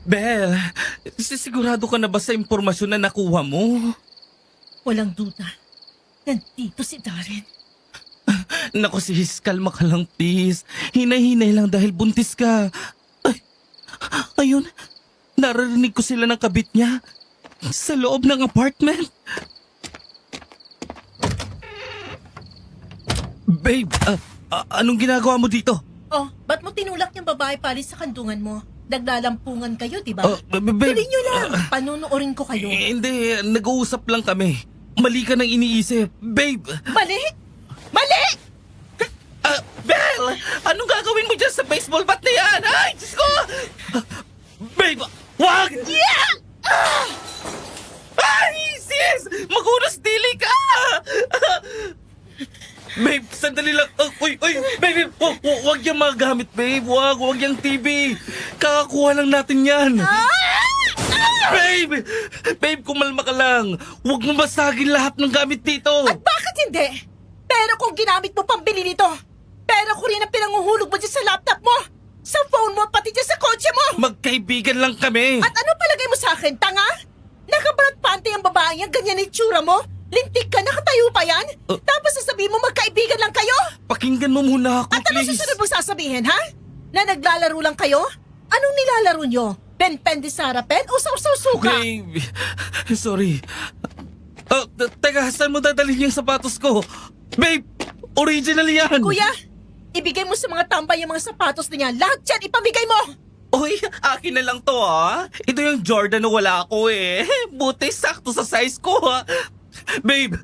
Bel, sigurado ka na ba sa impormasyon na nakuha mo? Walang duda. Nandito si Darren. Naku sis, kalma ka lang please. Hinay-hinay lang dahil buntis ka. Ay, ayun, naririnig ko sila ng kabit niya sa loob ng apartment. Babe, anong ginagawa mo dito? Oh, ba't mo tinulak yung babae palis sa kandungan mo? Naglalampungan kayo, di ba? Babe, Tuloy nyo lang. Panunuorin ko kayo. Hindi, nag-uusap lang kami. Mali ka nang iniisip. Babe! Mali! Mali! Bel! Anong gagawin mo dyan sa baseball bat na yan? Ay, Diyos ko! Babe! Wag! Yeah! Ay, sis! Magunos dili ka! Babe, sandali lang. Uy, babe, wag yung mga gamit, babe. Wag yung TV. Kakakuha lang natin yan. Babe, kumalma ka lang. Huwag mo basagin lahat ng gamit dito. At bakit hindi? Pero kung ginamit mo pambili nito, pero ko rin ang pinanguhulog mo dyan sa laptop mo, sa phone mo, pati dyan sa kotse mo. Magkaibigan lang kami. At ano palagay mo sa akin, tanga? Nakabalat panty ang babae yan, ganyan ang itsura mo? Lintik ka, nakatayo pa yan? Tapos sasabihin mo magkaibigan lang kayo? Pakinggan mo muna ako, At ano please. susunod mong sasabihin, ha? Na naglalaro lang kayo? Anong nilalaro nyo? Pen-pen di Sarapen o sausaw-suka? Babe, sorry. Teka, saan mo dadalhin yung sapatos ko? Babe, original yan. Kuya, ibigay mo sa mga tambay yung mga sapatos na yan. Lahat yan, ipamigay mo! Uy, akin na lang to ha. Ito yung Jordan na wala ako eh. Buti sakto sa size ko ha. Babe,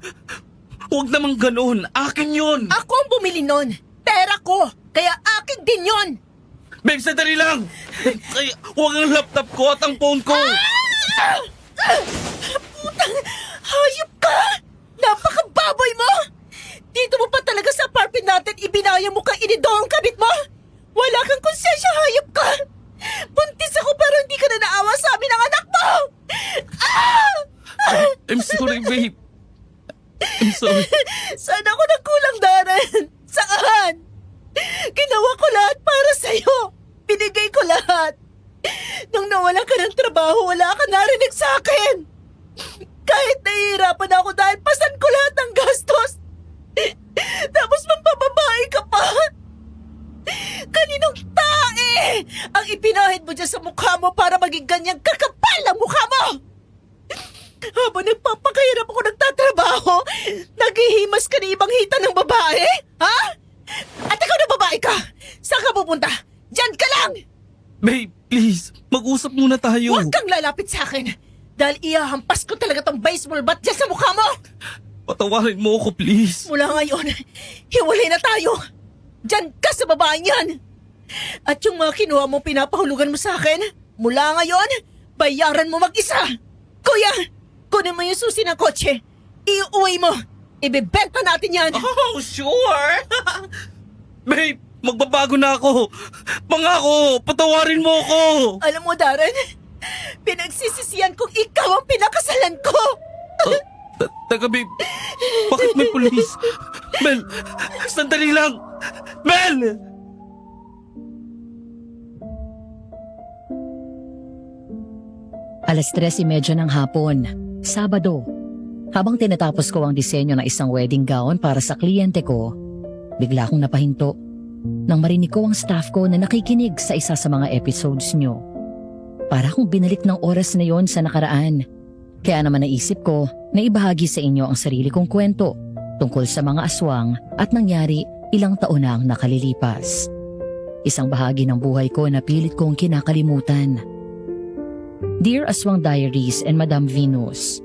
huwag naman ganun. Akin yun. Ako ang bumili nun. Pera ko. Kaya akin din yon. Babe, sandali lang. Ay, huwag ang laptop ko at ang phone ko. Putang, hayop ka! Napakababoy mo! Dito mo pa talaga sa apartment natin ibinaya mo kang inido ang kabit mo? Wala kang konsensya, hayop ka! Buntis ako pero hindi ka na naawa sa amin ng anak mo! I'm sorry, babe. I'm sorry. Saan ako nagkulang, Darren? Saan? Ginawa ko lahat para sa'yo. Binigay ko lahat. Nung nawala ka ng trabaho, wala ka narinig sa akin. Kahit nahihirapan ako dahil pasan ko lahat ng gastos. Tapos mampababae ka pa. Kaninong tae ang ipinahid mo dyan sa mukha mo para maging ganyang kakapal ang mukha mo? Habang nagpapakahirap ako nagtatrabaho, naghihimas ka ni ibang hita ng babae? Ha? At ikaw na babae ka? Saan ka pupunta? Diyan ka lang! Babe, please. Mag-usap muna tayo. Huwag kang lalapit sa akin dahil ihahampas ko talaga tong baseball bat dyan sa mukha mo! Patawarin mo ako, please. Mula ngayon, hiwalay na tayo! Diyan ka sa babaeng yan! At yung mga kinuha mo pinapahulugan mo sa akin, mula ngayon, bayaran mo mag-isa! Kuya, kunin mo yung susi ng kotse. Iuwi mo. Ibebenta natin yan. Oh, sure. Babe, magbabago na ako. Pangako, patawarin mo ako. Alam mo, Darren, pinagsisisiyan kong ikaw ang pinakasalan ko. Teka, babe. Bakit may pulis? Bel, sandali lang. Bel! Alas 3:30 ng hapon, Sabado. Habang tinatapos ko ang disenyo ng isang wedding gown para sa kliyente ko, bigla akong napahinto nang marinig ko ang staff ko na nakikinig sa isa sa mga episodes nyo. Para akong binalik ng oras na yon sa nakaraan. Kaya naman naisip ko na ibahagi sa inyo ang sarili kong kwento tungkol sa mga aswang at nangyari ilang taon na ang nakalilipas. Isang bahagi ng buhay ko na pilit kong kinakalimutan. Dear Aswang Diaries and Madam Venus,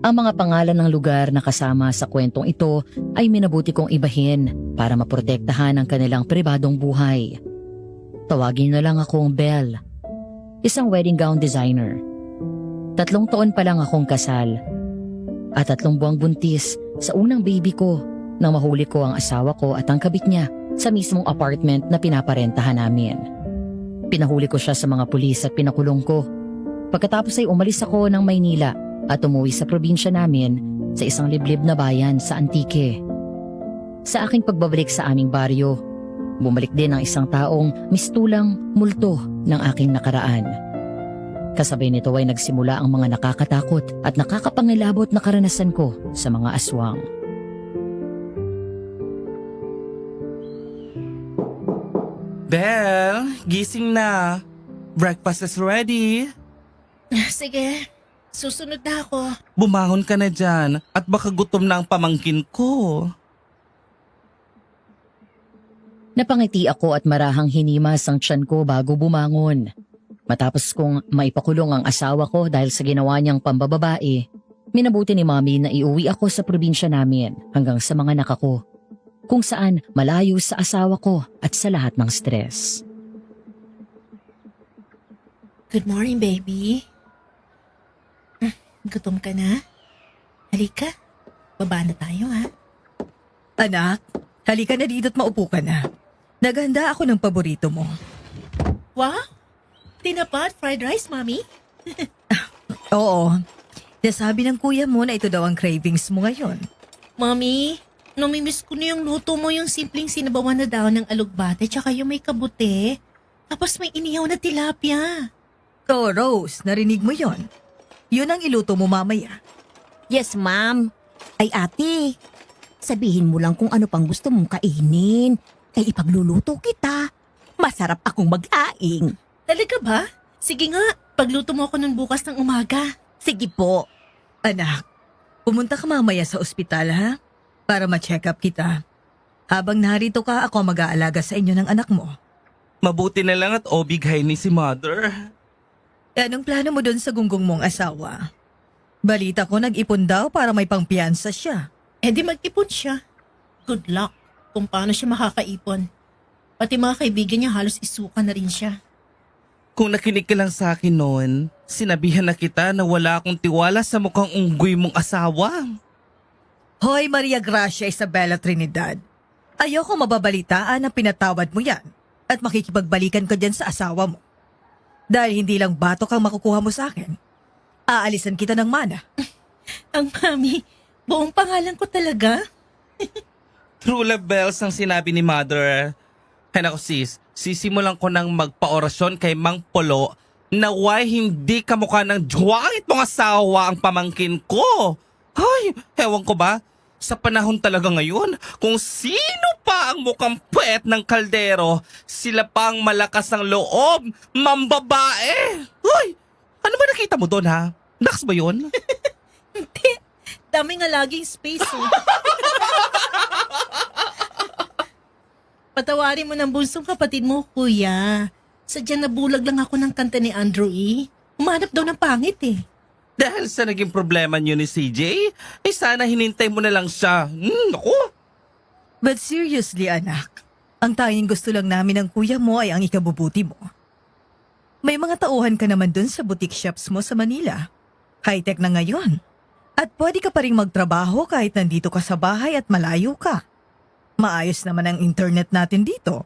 ang mga pangalan ng lugar na kasama sa kwentong ito ay minabuti kong ibahin para maprotektahan ang kanilang pribadong buhay. Tawagin na lang akong Belle, isang wedding gown designer. 3 taon pa lang akong kasal at 3 buwang buntis sa unang baby ko nang mahuli ko ang asawa ko at ang kabit niya sa mismong apartment na pinaparentahan namin. Pinahuli ko siya sa mga pulis at pinakulong ko. Pagkatapos ay umalis ako ng Maynila at umuwi sa probinsya namin sa isang liblib na bayan sa Antique. Sa aking pagbabalik sa aming baryo, bumalik din ang isang taong mistulang multo ng aking nakaraan. Kasabay nito ay nagsimula ang mga nakakatakot at nakakapangilabot na karanasan ko sa mga aswang. Belle, gising na. Breakfast is ready. Sige, susunod na ako. Bumangon ka na dyan at baka gutom na ang pamangkin ko. Napangiti ako at marahang hinimas ang tiyan ko bago bumangon. Matapos kong maipakulong ang asawa ko dahil sa ginawa niyang pambababae, minabuti ni Mami na iuwi ako sa probinsya namin hanggang sa mga anak ko, kung saan malayo sa asawa ko at sa lahat ng stress. Good morning, baby. Gutom ka na? Halika, baba na tayo ha. Anak, halika na dito at maupo ka na. Naghanda ako ng paborito mo. Wow, tinapa at fried rice, Mami. Oo, nasabi ng kuya mo na ito daw ang cravings mo ngayon. Mami, namimiss ko na yung luto mo, yung simpleng sinabawan na daw ng alugbate tsaka yung may kabute. Tapos may inihaw na tilapia. Oh, Rose, narinig mo yon? Yun ang iluto mo mamaya. Yes, ma'am. Ay ate, sabihin mo lang kung ano pang gusto mong kainin. Ay ipagluluto kita. Masarap akong mag-aing. Talaga ba? Sige nga, pagluto mo ako nun bukas ng umaga. Sige po. Anak, pumunta ka mamaya sa ospital ha? Para ma-check up kita. Habang narito ka, ako ang mag-aalaga sa inyo ng anak mo. Mabuti na lang at obighay ni si Mother. Anong plano mo doon sa gunggong mong asawa? Balita ko nag-ipon daw para may pangpiyansa siya. Eh di mag-ipon siya. Good luck kung paano siya makakaipon. Pati mga kaibigan niya halos isuka na rin siya. Kung nakinig ka lang sa akin noon, sinabihan na kita na wala akong tiwala sa mukhang unggoy mong asawa. Hoy Maria Gracia Isabela Trinidad, ayoko mababalitaan na pinatawad mo yan at makikipagbalikan ka dyan sa asawa mo. Dahil hindi lang batok ang makukuha mo sa akin, aalisan kita ng mana. Ang mami, buong pangalan ko talaga. True love bells ang sinabi ni Mother. Ay naku sis, sisimulan ko ng magpa-orasyon kay Mang Polo na why hindi kamukha ng juwangit mong asawa ang pamangkin ko. Ay, hewan ko ba? Sa panahon talaga ngayon, kung sino pa ang mukhang puwet ng kaldero, sila pa ang malakas ng loob, mambabae. Uy, ano ba nakita mo doon ha? Dax ba yun? Hindi, dami nga laging space eh. Patawarin mo ng bunsong kapatid mo, kuya. Sadyang nabulag lang ako ng kanta ni Andrew E. Umanap daw ng pangit eh. Dahil sa naging problema niyo ni CJ, ay sana hinintay mo na lang siya. Naku! But seriously anak, ang tanging gusto lang namin ng kuya mo ay ang ikabubuti mo. May mga tauhan ka naman dun sa boutique shops mo sa Manila. High-tech na ngayon. At pwede ka pa rin magtrabaho kahit nandito ka sa bahay at malayo ka. Maayos naman ang internet natin dito.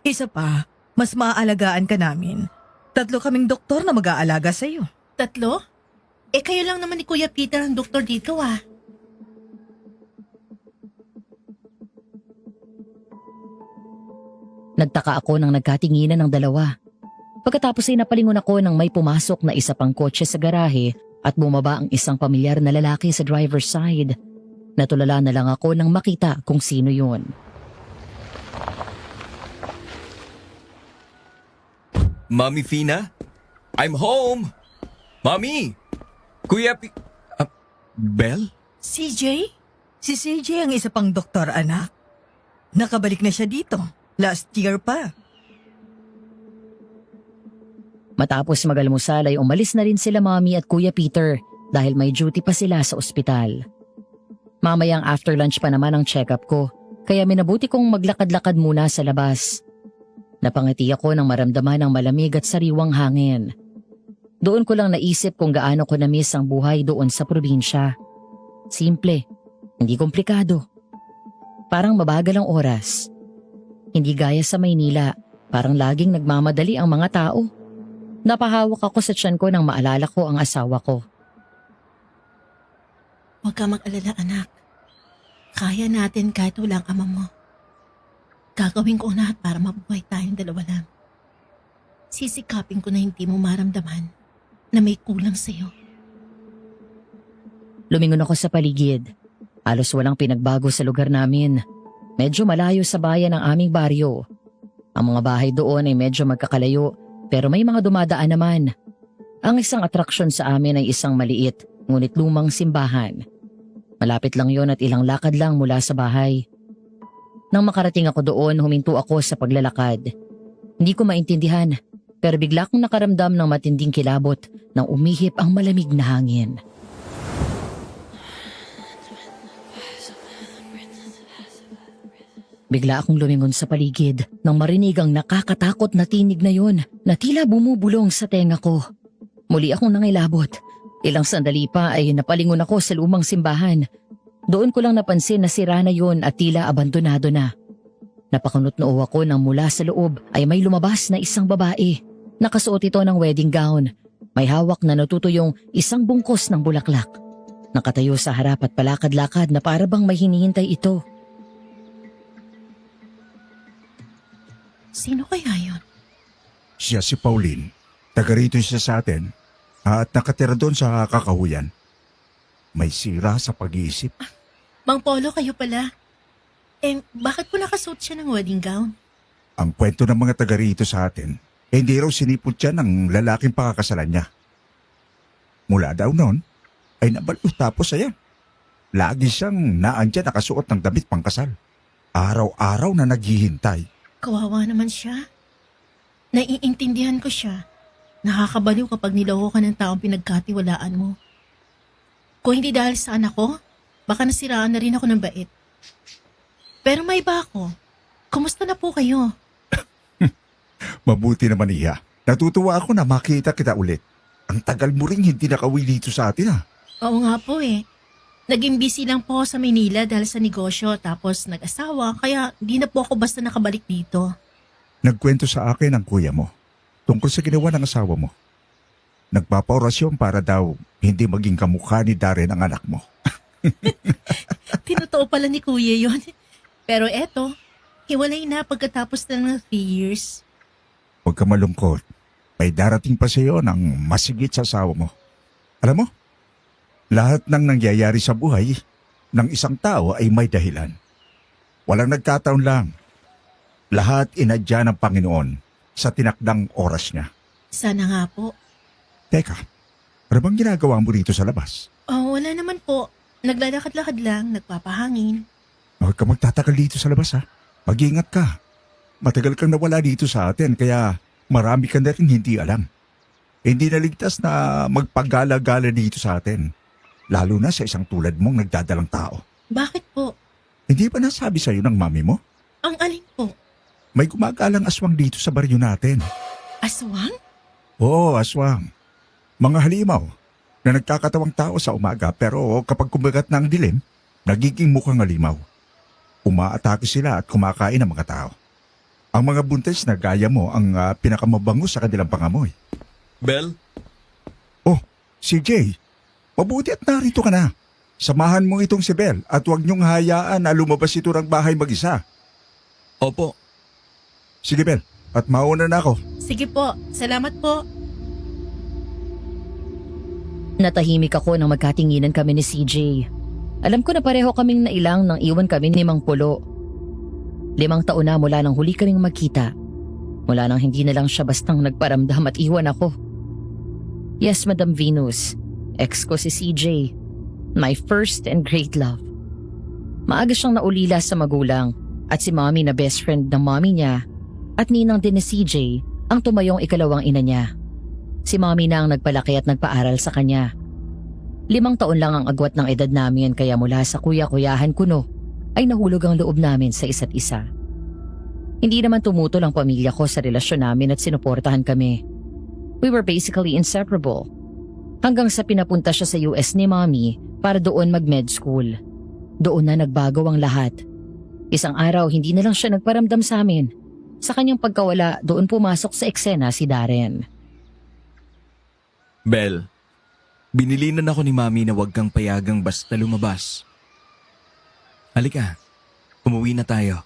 Isa pa, mas maaalagaan ka namin. 3 kaming doktor na mag-aalaga sa'yo. 3? Eh kayo lang naman ni Kuya Peter ang doktor dito ah. Nagtaka ako nang nagkatinginan ng dalawa. Pagkatapos ay napalingon ako nang may pumasok na isa pang kotse sa garahe at bumaba ang isang pamilyar na lalaki sa driver's side. Natulala na lang ako nang makita kung sino yun. Mommy Fina? I'm home! Mommy! Kuya Belle? CJ? Si CJ ang isa pang doktor anak. Nakabalik na siya dito. Last year pa. Matapos magalmusal ay umalis na rin sila Mommy at Kuya Peter dahil may duty pa sila sa ospital. Mamayang after lunch pa naman ang check-up ko, kaya minabuti kong maglakad-lakad muna sa labas. Napangiti ako nang maramdaman ang malamig at sariwang hangin. Doon ko lang naisip kung gaano ko na-miss ang buhay doon sa probinsya. Simple, hindi komplikado. Parang mabagal ang oras. Hindi gaya sa Maynila, parang laging nagmamadali ang mga tao. Napahawak ako sa tiyan ko nang maalala ko ang asawa ko. Huwag ka mag-alala anak. Kaya natin kahit walang ama mo. Gagawin ko lahat para mabuhay tayong dalawa lang. Sisikapin ko na hindi mo maramdaman na may kulang sa'yo. Lumingon ako sa paligid. Halos walang pinagbago sa lugar namin. Medyo malayo sa bayan ang aming baryo. Ang mga bahay doon ay medyo magkakalayo pero may mga dumadaan naman. Ang isang atraksyon sa amin ay isang maliit ngunit lumang simbahan. Malapit lang yon at ilang lakad lang mula sa bahay. Nang makarating ako doon, huminto ako sa paglalakad. Hindi ko maintindihan pero bigla kong nakaramdam ng matinding kilabot nang umihip ang malamig na hangin. Bigla akong lumingon sa paligid nang marinig ang nakakatakot na tinig na yon na tila bumubulong sa tenga ko. Muli akong nangilabot. Ilang sandali pa ay napalingon ako sa lumang simbahan. Doon ko lang napansin na sira na yon at tila abandonado na. Napakunot-noo ako nang mula sa loob ay may lumabas na isang babae. Nakasuot ito ng wedding gown. May hawak na natutuyong isang bungkos ng bulaklak. Nakatayo sa harap at palakad-lakad na para bang may hinihintay ito. Sino kaya yon? Siya si Pauline. Taga rito siya sa atin at nakatira doon sa kakahuyan. May sira sa pag-iisip. Mang Polo, kayo pala. Bakit po nakasuot siya ng wedding gown? Ang kwento ng mga taga rito sa atin, hindi raw sinipot siya ng lalaking pakakasalan niya. Mula daw noon, ay nabalo tapos ayan. Lagi siyang naandyan nakasuot ng damit pangkasal. Araw-araw na naghihintay. Kawawa naman siya. Naiintindihan ko siya. Nakakabaliw kapag niloko ka ng taong pinagkatiwalaan mo. Kung hindi dahil sa anak ko, baka nasiraan na rin ako ng bait. Pero may iba ako. Kumusta na po kayo? Mabuti naman iya. Natutuwa ako na makita kita ulit. Ang tagal mo rin hindi nakauwi dito sa atin ha. Oo nga po eh. Naging busy lang po ako sa Manila dahil sa negosyo tapos nag-asawa kaya di na po ako basta nakabalik dito. Nagkwento sa akin ang kuya mo tungkol sa ginawa ng asawa mo. Nagpapaorasyon para daw hindi maging kamukha ni Darren ang anak mo. Tinotoo pala ni Kuya yon. Pero eto, hiwalay na pagkatapos na ng 3 years. Huwag ka malungkot. May darating pa sa iyo ng masigit sa asawa mo. Alam mo, lahat ng nangyayari sa buhay ng isang tao ay may dahilan. Walang nagkataon lang. Lahat inadya ng Panginoon sa tinakdang oras niya. Sana nga po. Teka, ano bang ginagawa mo rito sa labas? Oh, wala naman po. Naglalakad-lakad lang, nagpapahangin. Huwag ka magtatagal dito sa labas ha. Mag-iingat ka. Matagal kang nawala dito sa atin kaya marami ka na rin hindi alam. Hindi naligtas na magpagala-gala dito sa atin. Lalo na sa isang tulad mong nagdadalang tao. Bakit po? Hindi ba nasabi sa'yo ng mami mo? Ang alin po? May gumagalang aswang dito sa baryo natin. Aswang? Oo, aswang. Mga halimaw na nagkakatawang tao sa umaga pero kapag kumagat na ang dilim, nagiging mukhang halimaw. Umaatake sila at kumakain ang mga tao. Ang mga buntis na gaya mo ang pinakamabango sa kanilang pangamoy. Bel? Oh, si Jay, mabuti at narito ka na. Samahan mo itong si Bel at huwag niyong hayaan na lumabas ito ng bahay mag-isa. Opo. Sige Bel, at mauna na ako. Sige po, salamat po. Natahimik ako nang magkatinginan kami ni CJ. Alam ko na pareho kaming nailang nang iwan kami ni Mang Polo. 5 taon na mula nang huli kaming magkita. Mula nang hindi na lang siya bastang nagparamdam at iwan ako. Yes, Madam Venus. Ex ko si CJ. My first and great love. Maaga siyang naulila sa magulang at si mommy na best friend ng mommy niya at ninang din ni CJ ang tumayong ikalawang ina niya. Si mommy na ang nagpalaki at nagpaaral sa kanya. 5 taon lang ang agwat ng edad namin kaya mula sa kuya-kuyahan kuno ay nahulog ang loob namin sa isa't isa. Hindi naman tumutol ang pamilya ko sa relasyon namin at sinuportahan kami. We were basically inseparable. Hanggang sa pinapunta siya sa US ni mommy para doon mag-med school. Doon na nagbago ang lahat. Isang araw hindi na lang siya nagparamdam sa amin. Sa kanyang pagkawala, doon pumasok sa eksena si Darren. Bel, binilinan ako ni Mami na huwag kang payagang basta lumabas. Halika, umuwi na tayo.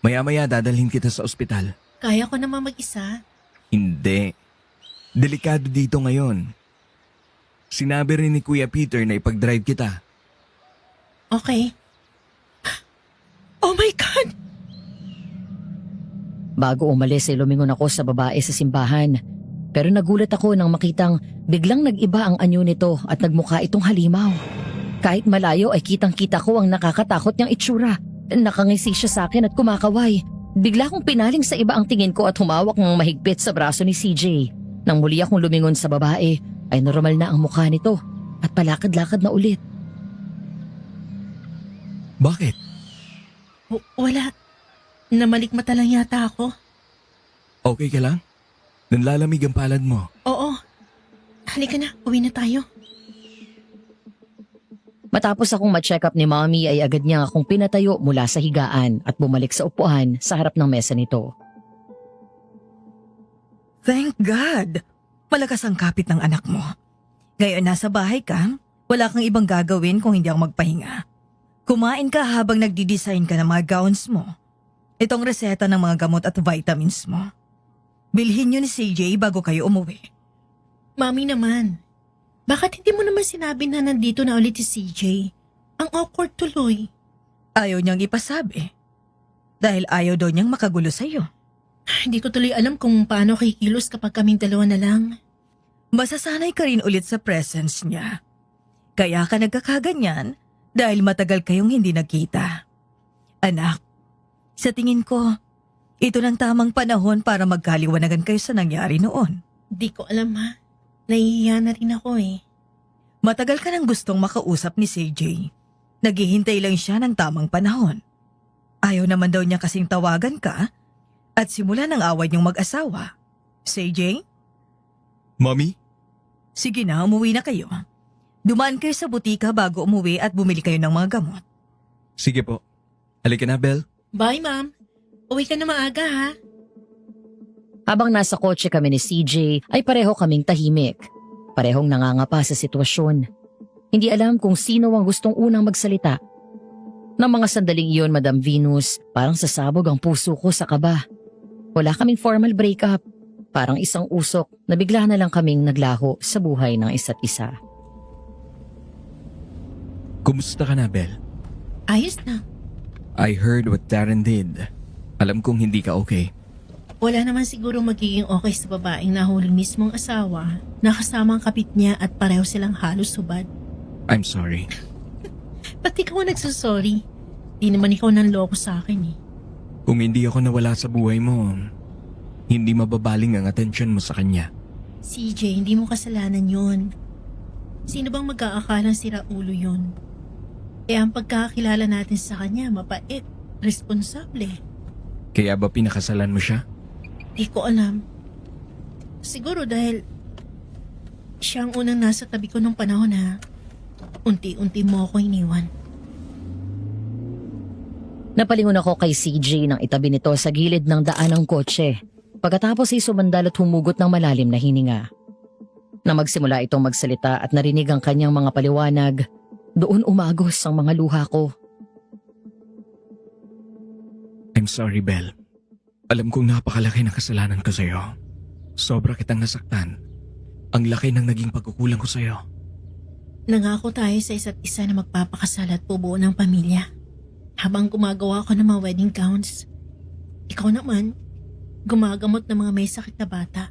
Maya-maya dadalhin kita sa ospital. Kaya ko naman mag-isa. Hindi. Delikado dito ngayon. Sinabi rin ni Kuya Peter na ipag-drive kita. Okay. Oh my God! Bago umalis ay lumingon ako sa babae sa simbahan. Pero nagulat ako nang makitang biglang nag-iba ang anyo nito at nagmukha itong halimaw. Kahit malayo ay kitang-kita ko ang nakakatakot niyang itsura. Nakangisi siya sa akin at kumakaway. Bigla kong pinaling sa iba ang tingin ko at humawak ng mahigpit sa braso ni CJ. Nang muli akong lumingon sa babae, ay normal na ang mukha nito at palakad-lakad na ulit. Bakit? Wala. Namalikmata lang yata ako. Okay ka lang? Nanlalamig ang palad mo. Oo. Halika na, uwi na tayo. Matapos akong ma-check up ni Mommy ay agad niya akong pinatayo mula sa higaan at bumalik sa upuan sa harap ng mesa nito. Thank God! Malakas ang kapit ng anak mo. Ngayon nasa bahay ka, wala kang ibang gagawin kung hindi ako magpahinga. Kumain ka habang nagdi-design ka ng mga gowns mo. Itong reseta ng mga gamot at vitamins mo. Bilhin nyo ni CJ bago kayo umuwi. Mami naman, bakit hindi mo naman sinabi na nandito na ulit si CJ? Ang awkward tuloy. Ayaw niyang ipasabi. Dahil ayaw daw niyang makagulo sa'yo. Hindi ko tuloy alam kung paano kikilos kapag kaming dalawa na lang. Masasanay ka rin ulit sa presence niya. Kaya ka nagkakaganyan dahil matagal kayong hindi nagkita. Anak, sa tingin ko, ito ng tamang panahon para magkaliwanagan kayo sa nangyari noon. Di ko alam ha. Nahihiya na rin ako eh. Matagal ka nang gustong makausap ni CJ. Naghihintay lang siya ng tamang panahon. Ayaw naman daw niya kasing tawagan ka at simula ng away niyong mag-asawa. CJ? Mommy? Sige na, umuwi na kayo. Dumaan kayo sa butika bago umuwi at bumili kayo ng mga gamot. Sige po. Halika na, Belle. Bye ma'am. Uwi ka na maaga ha. Habang nasa kotse kami ni CJ ay pareho kaming tahimik. Parehong nangangapa sa sitwasyon. Hindi alam kung sino ang gustong unang magsalita. Nang mga sandaling iyon, Madam Venus, parang sasabog ang puso ko sa kaba. Wala kaming formal breakup. Parang isang usok na bigla na lang kaming naglaho sa buhay ng isa't isa. Kumusta ka na, Belle? Ayos na. I heard what Darren did. Alam kong hindi ka okay. Wala naman siguro magiging okay sa babaeng nahuli mismong asawa, nakasama ang kapit niya at pareho silang halos subad. I'm sorry. Ba't ikaw ang nagsasorry? Di naman ikaw nanloko sa akin eh. Kung hindi ako nawala sa buhay mo, hindi mababaling ang atensyon mo sa kanya. CJ, hindi mo kasalanan yun. Sino bang mag-aakalang sira ulo yun? Ang pagkakakilala natin sa kanya, mapait, responsable. Kaya ba pinakasalan mo siya? Di ko alam. Siguro dahil siya ang unang nasa tabi ko nung panahon na unti-unti mo ako iniwan. Napalingon ako kay CJ nang itabi nito sa gilid ng daan ng kotse. Pagkatapos ay sumandal at humugot ng malalim na hininga. Nang magsimula itong magsalita at narinig ang kanyang mga paliwanag, doon umagos ang mga luha ko. I'm sorry, Belle. Alam kong napakalaki ng kasalanan ko sa'yo. Sobra kitang nasaktan. Ang laki ng naging pagkukulang ko sa'yo. Nangako tayo sa isa't isa na magpapakasal at bubuo ng pamilya. Habang gumagawa ko ng mga wedding gowns, ikaw naman, gumagamot ng mga may sakit na bata.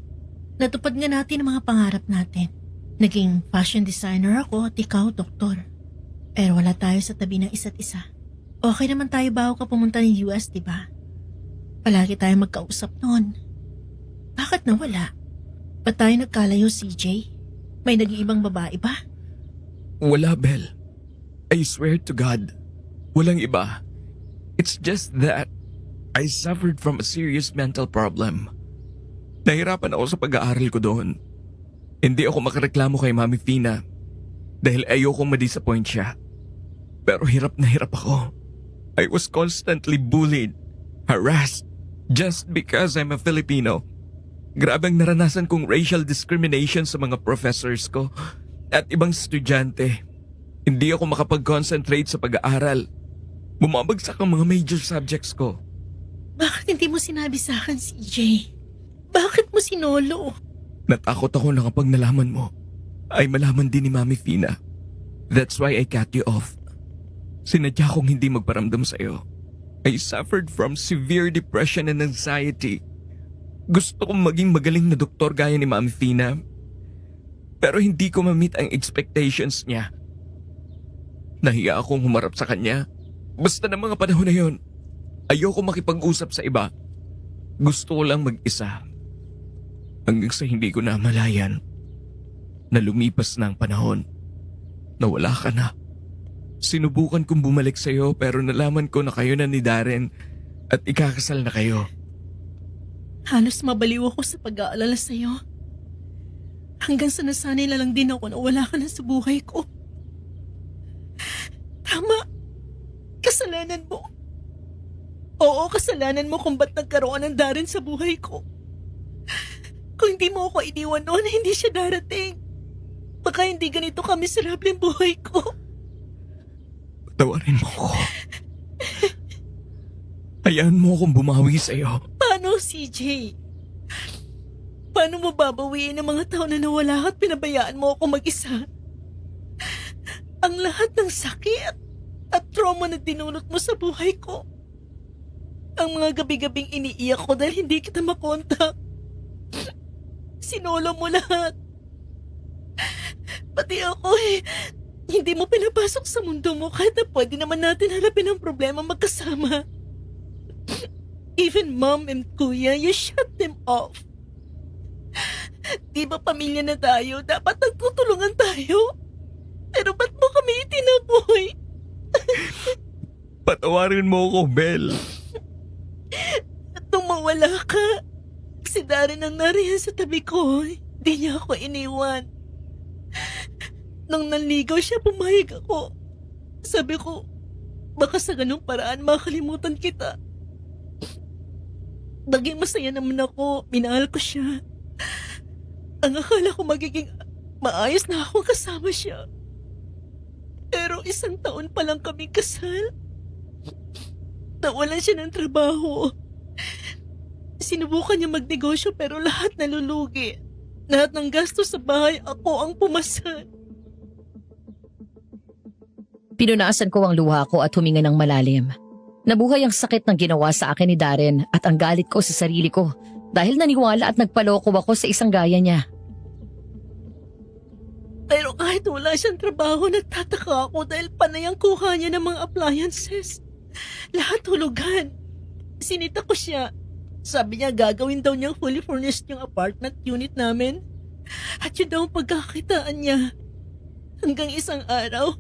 Natupad nga natin ang mga pangarap natin. Naging fashion designer ako at ikaw, doktor. Pero wala tayo sa tabi ng isa't isa. Okay naman tayo bago ka pumunta ng US, diba? Palagi tayo magkausap noon. Bakit nawala? Ba't tayo nagkalayo, CJ? May nag-iibang babae ba? Wala, Belle. I swear to God. Walang iba. It's just that I suffered from a serious mental problem. Nahirapan ako sa pag-aaral ko doon. Hindi ako makareklamo kay Mami Fina dahil ayokong ma-disappoint siya. Pero hirap na hirap ako. I was constantly bullied, harassed, just because I'm a Filipino. Grabe ang naranasan kong racial discrimination sa mga professors ko at ibang estudyante. Hindi ako makapag-concentrate sa pag-aaral. Bumabagsak ang mga major subjects ko. Bakit hindi mo sinabi sa akin, CJ? Bakit mo sinolo? Natakot ako na kapag nalaman mo, ay malaman din ni Mami Fina. That's why I cut you off. Sinadya kong hindi magparamdam sa'yo. I suffered from severe depression and anxiety. Gusto kong maging magaling na doktor gaya ni Mami Fina. Pero hindi ko ma-meet ang expectations niya. Nahiya akong humarap sa kanya. Basta ng mga panahon na yon, ayoko makipag-usap sa iba. Gusto ko lang mag-isa. Hanggang sa hindi ko na malayan na lumipas na ang panahon. Nawala ka na. Sinubukan kong bumalik sa'yo pero nalaman ko na kayo na ni Darren at ikakasal na kayo. Halos mabaliw ako sa pag-aalala sa'yo. Hanggang sa nasanay na lang din ako na wala ka na sa buhay ko. Tama. Kasalanan mo. Oo, kasalanan mo kung ba't nagkaroon ng Darren sa buhay ko. Kung hindi mo ako iniwan noon, hindi siya darating. Baka hindi ganito kami miserable ang buhay ko. Patawarin mo ko. Hayaan mo akong bumawi sa'yo. Paano, CJ? Paano mo babawiin ang mga taon na nawala at pinabayaan mo ako mag-isa? Ang lahat ng sakit at trauma na dinulot mo sa buhay ko. Ang mga gabi-gabing iniiyak ko dahil hindi kita makontak. Sinolo mo lahat. Pati ako hindi mo pinapasok sa mundo mo kahit na pwede naman natin harapin ang problema magkasama. Even mom and kuya, you shut them off. Di ba pamilya na tayo? Dapat nagtutulungan tayo. Pero ba't mo kami itinaboy? Patawarin mo ako, Bel. At nung mawala ka, si Darren ang nariyan sa tabi ko. Di niya ako iniwan. Nung nanligaw siya, pumayag ako. Sabi ko, baka sa ganung paraan makalimutan kita. Naging masaya naman ako. Minahal ko siya. Ang akala ko magiging maayos na akong kasama siya. Pero 1 taon pa lang kami kasal. Nawalan siya ng trabaho. Sinubukan niya magnegosyo pero lahat nalulugi. Lahat ng gasto sa bahay, ako ang pumasan. Pinunasan ko ang luha ko at huminga ng malalim. Nabuhay ang sakit ng ginawa sa akin ni Darren at ang galit ko sa sarili ko dahil naniwala at nagpaloko ako sa isang gaya niya. Pero kahit wala siyang trabaho, nagtataka ako dahil panay ang kuha niya ng mga appliances. Lahat hulugan. Sinita ko siya. Sabi niya gagawin daw niyang fully furnished yung apartment unit namin. At yun daw ang pagkakitaan niya. Hanggang isang araw,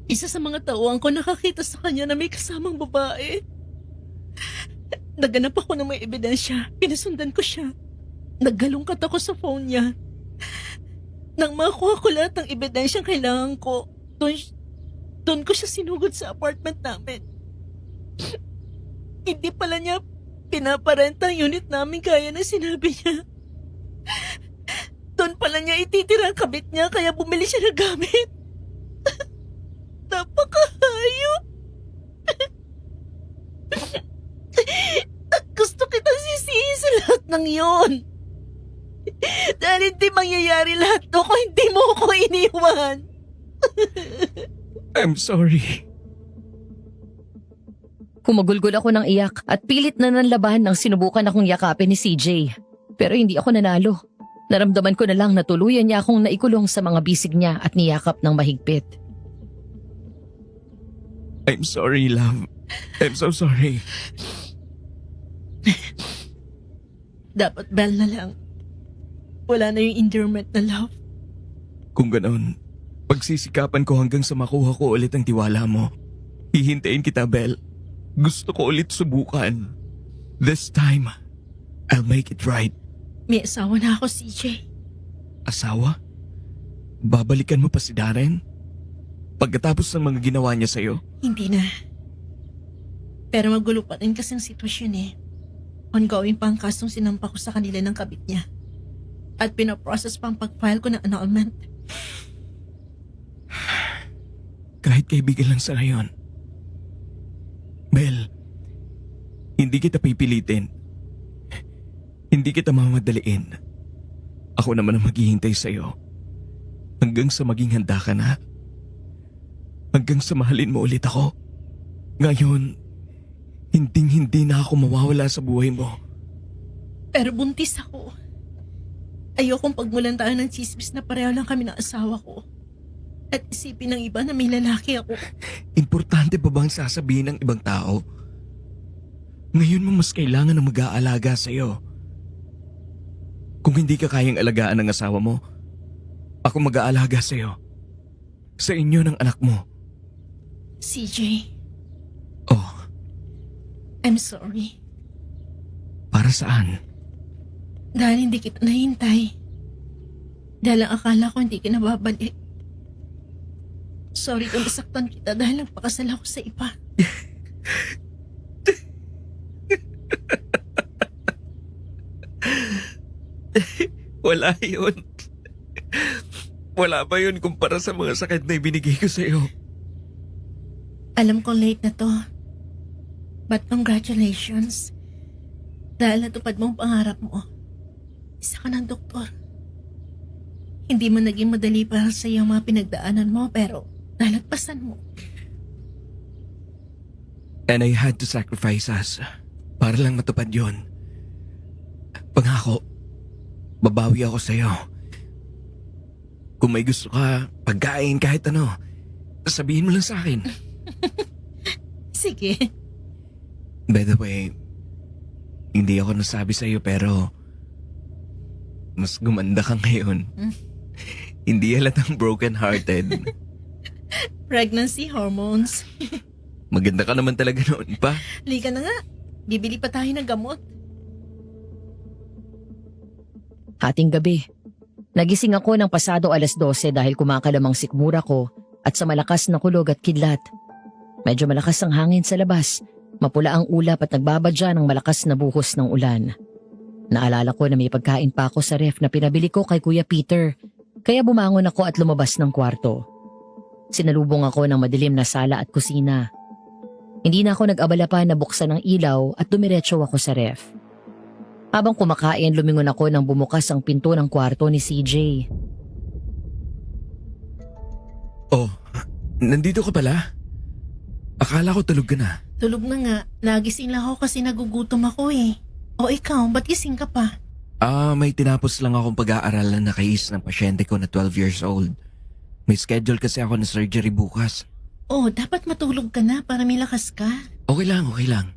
isa sa mga tauhan ko nakakita sa kanya na may kasamang babae. Naganap ako ng may ebidensya. Pinasundan ko siya. Naggalungkat ako sa phone niya. Nang makuha ko lahat ng ebidensyang kailangan ko, doon ko siya sinugod sa apartment namin. Hindi pala niya pinaparenta ang unit namin kaya na sinabi niya. Doon pala niya ititira ang kabit niya kaya bumili siya ng gamit. Napakahayop. At gusto kitang sisihin sa lahat ng yon. Dahil hindi mangyayari lahat to kung hindi mo ako iniwan. I'm sorry. Kumagulgol ako ng iyak at pilit na nanlabahan nang sinubukan akong yakapin ni CJ. Pero hindi ako nanalo. Naramdaman ko na lang na tuluyan niya akong naikulong sa mga bisig niya at niyakap ng mahigpit. I'm sorry, love. I'm so sorry. Dapat Bel na lang. Wala na yung endearment na love. Kung ganon, pagsisikapan ko hanggang sa makuha ko ulit ang tiwala mo. Hihintayin kita, Bel. Gusto ko ulit subukan. This time, I'll make it right. May asawa na ako, CJ. Asawa? Babalikan mo pa si Darren? Pagkatapos ng mga ginawa niya sa'yo? Hindi na. Pero magulo pa rin kasi ang sitwasyon eh. Ongoing pa ang kasong sinampa ko sa kanila ng kabit niya. At pinaprocess pa ang pag-file ko ng annulment. Kahit kaibigan lang sa ngayon. Bel, hindi kita pipilitin. Hindi kita mamadaliin. Ako naman ang maghihintay sa'yo. Hanggang sa maging handa ka na. Hanggang sa mahalin mo ulit ako. Ngayon, hindi na ako mawawala sa buhay mo. Pero buntis ako. Ayokong pagmulan tayo ng chismis na pareho lang kami ng asawa ko. At isipin ng iba na may lalaki ako. Importante ba bang sasabihin ng ibang tao? Ngayon mo mas kailangan ng mag-aalaga sa'yo. Kung hindi ka kayang alagaan ng asawa mo, ako mag-aalaga sa'yo. Sa inyo ng anak mo. CJ, Oh, I'm sorry. para saan? Dahil hindi kita nahintay. Dahil ang akala ko hindi ka nababalik. Sorry kung nasaktan kita dahil nagpakasal ako sa iba. Wala yun. Wala ba yun kumpara sa mga sakit na ibinigay ko sa'yo? Alam ko late na to. But congratulations. Dahil natupad mo ang pangarap mo. Isa ka ng doktor. Hindi mo naging madali para sa iyo ang mga pinagdaanan mo pero nalagpasan mo. And I had to sacrifice us para lang matupad yun. Pangako, babawi ako sa'yo. Kung may gusto ka, pagkain kahit ano, sabihin mo lang sa akin. Sige. By the way, hindi ako nasabi sa'yo pero mas gumanda ka ngayon. Hindi halatang broken-hearted. Pregnancy hormones. Maganda ka naman talaga noon pa. Lika na nga. Bibili pa tayo ng gamot. Hating gabi. Nagising ako ng pasado 12:00 dahil kumakalamang sikmura ko at sa malakas na kulog at kidlat. Medyo malakas ang hangin sa labas. Mapula ang ulap at nagbabadya ng malakas na buhos ng ulan. Naalala ko na may pagkain pa ako sa ref na pinabili ko kay Kuya Peter. Kaya bumangon ako at lumabas ng kwarto. Sinalubong ako ng madilim na sala at kusina. Hindi na ako nag-abala pa na buksan ang ilaw at dumiretso ako sa ref. Habang kumakain, lumingon ako nang bumukas ang pinto ng kwarto ni CJ. Oh, nandito ka pala? Akala ko tulog ka na. Tulog na nga. Nagising lang ako kasi nagugutom ako eh. O ikaw, ba't gising ka pa? May tinapos lang akong pag-aaralan na case ng pasyente ko na 12 years old. May schedule kasi ako na surgery bukas. Oh, dapat matulog ka na para may lakas ka. Okay lang.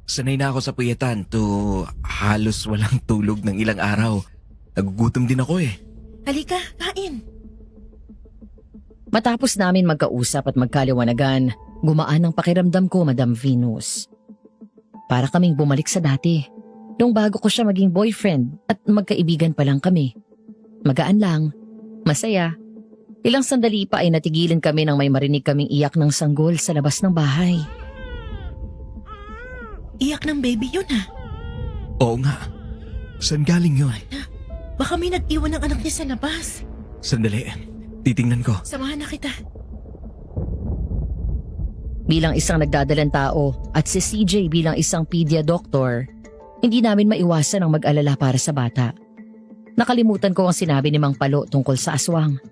Sanay na ako sa puyatan to halos walang tulog ng ilang araw. Nagugutom din ako eh. Halika, kain. Matapos namin magkausap at magkaliwanagan, gumaan ang pakiramdam ko, Madam Venus. Para kaming bumalik sa dati. Nung bago ko siya maging boyfriend at magkaibigan pa lang kami. Magaan lang, masaya. Ilang sandali pa ay natigilin kami nang may marinig kaming iyak ng sanggol sa labas ng bahay. Iyak ng baby yun ah. Oo nga. Saan galing yun? Baka may nag-iwan ng anak niya sa labas. Sandali. Titingnan ko. Samahan na kita. Bilang isang nagdadalang tao at si CJ bilang isang pedia doctor, hindi namin maiwasan ang mag-alala para sa bata. Nakalimutan ko ang sinabi ni Mang Palo tungkol sa aswang.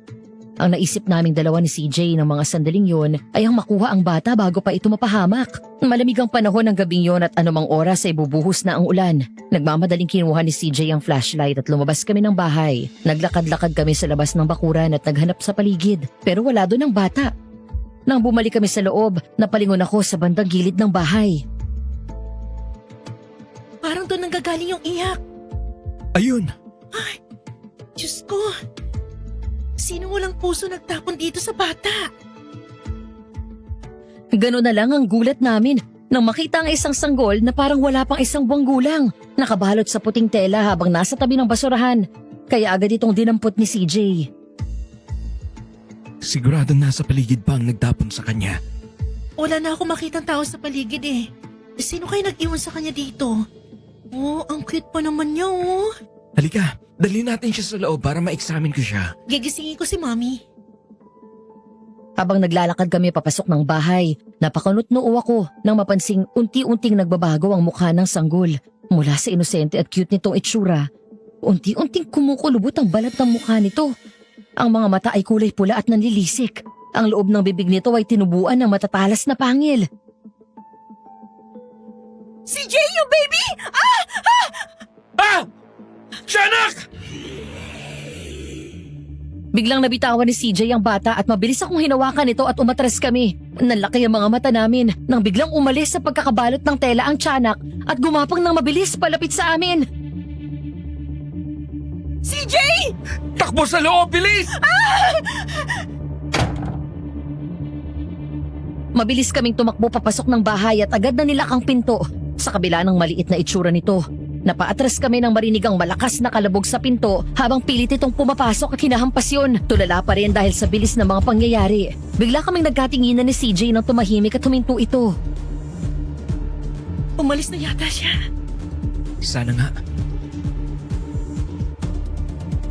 Ang naisip naming dalawa ni CJ ng mga sandaling yon ay ang makuha ang bata bago pa ito mapahamak. Malamig ang panahon ng gabing yon at anumang oras ay bubuhos na ang ulan. Nagmamadaling kinuha ni CJ ang flashlight at lumabas kami ng bahay. Naglakad-lakad kami sa labas ng bakuran at naghanap sa paligid. Pero wala doon ang bata. Nang bumalik kami sa loob, napalingon ako sa bandang gilid ng bahay. Parang doon nanggagaling yung iyak. Ayun! Ay, Diyos ko. Sino walang puso nagtapon dito sa bata? Gano'n na lang ang gulat namin nang makita ang isang sanggol na parang wala pang isang buwang gulang. Nakabalot sa puting tela habang nasa tabi ng basurahan. Kaya agad itong dinampot ni CJ. Siguradong nasa paligid pa ang nagtapon sa kanya. Wala na ako makitang tao sa paligid eh. Sino kayo nag-iwan sa kanya dito? Oh, ang cute pa naman niya oh. Halika, dali natin siya sa loob para ma-examine ko siya. Gigisingin ko si Mommy. Habang naglalakad kami papasok ng bahay, napakanutnoo ako nang mapansing unti-unting nagbabago ang mukha ng sanggol. Mula sa inosente at cute nitong itsura, Unti-unting kumukulubot ang balat ng mukha nito. Ang mga mata ay kulay pula at nanlilisik. Ang loob ng bibig nito ay tinubuan ng matatalas na pangil. Si Jay, yung baby! Ah! Tiyanak! Biglang nabitawan ni CJ ang bata at mabilis akong hinawakan ito at umatras kami. Nanlaki ang mga mata namin nang biglang umalis sa pagkakabalot ng tela ang tiyanak at gumapang ng mabilis palapit sa amin. Si Jay! Takbo sa loob, bilis! Mabilis kaming tumakbo papasok ng bahay at agad na nilakang pinto. Sa kabila ng maliit na itsura nito, napaatras kami nang marinig ang malakas na kalabog sa pinto habang pilit itong pumapasok at hinahampas yun. Tulala pa rin dahil sa bilis ng mga pangyayari. Bigla kaming nagkatinginan ni CJ nang tumahimik at huminto ito. Umalis na yata siya. Sana nga.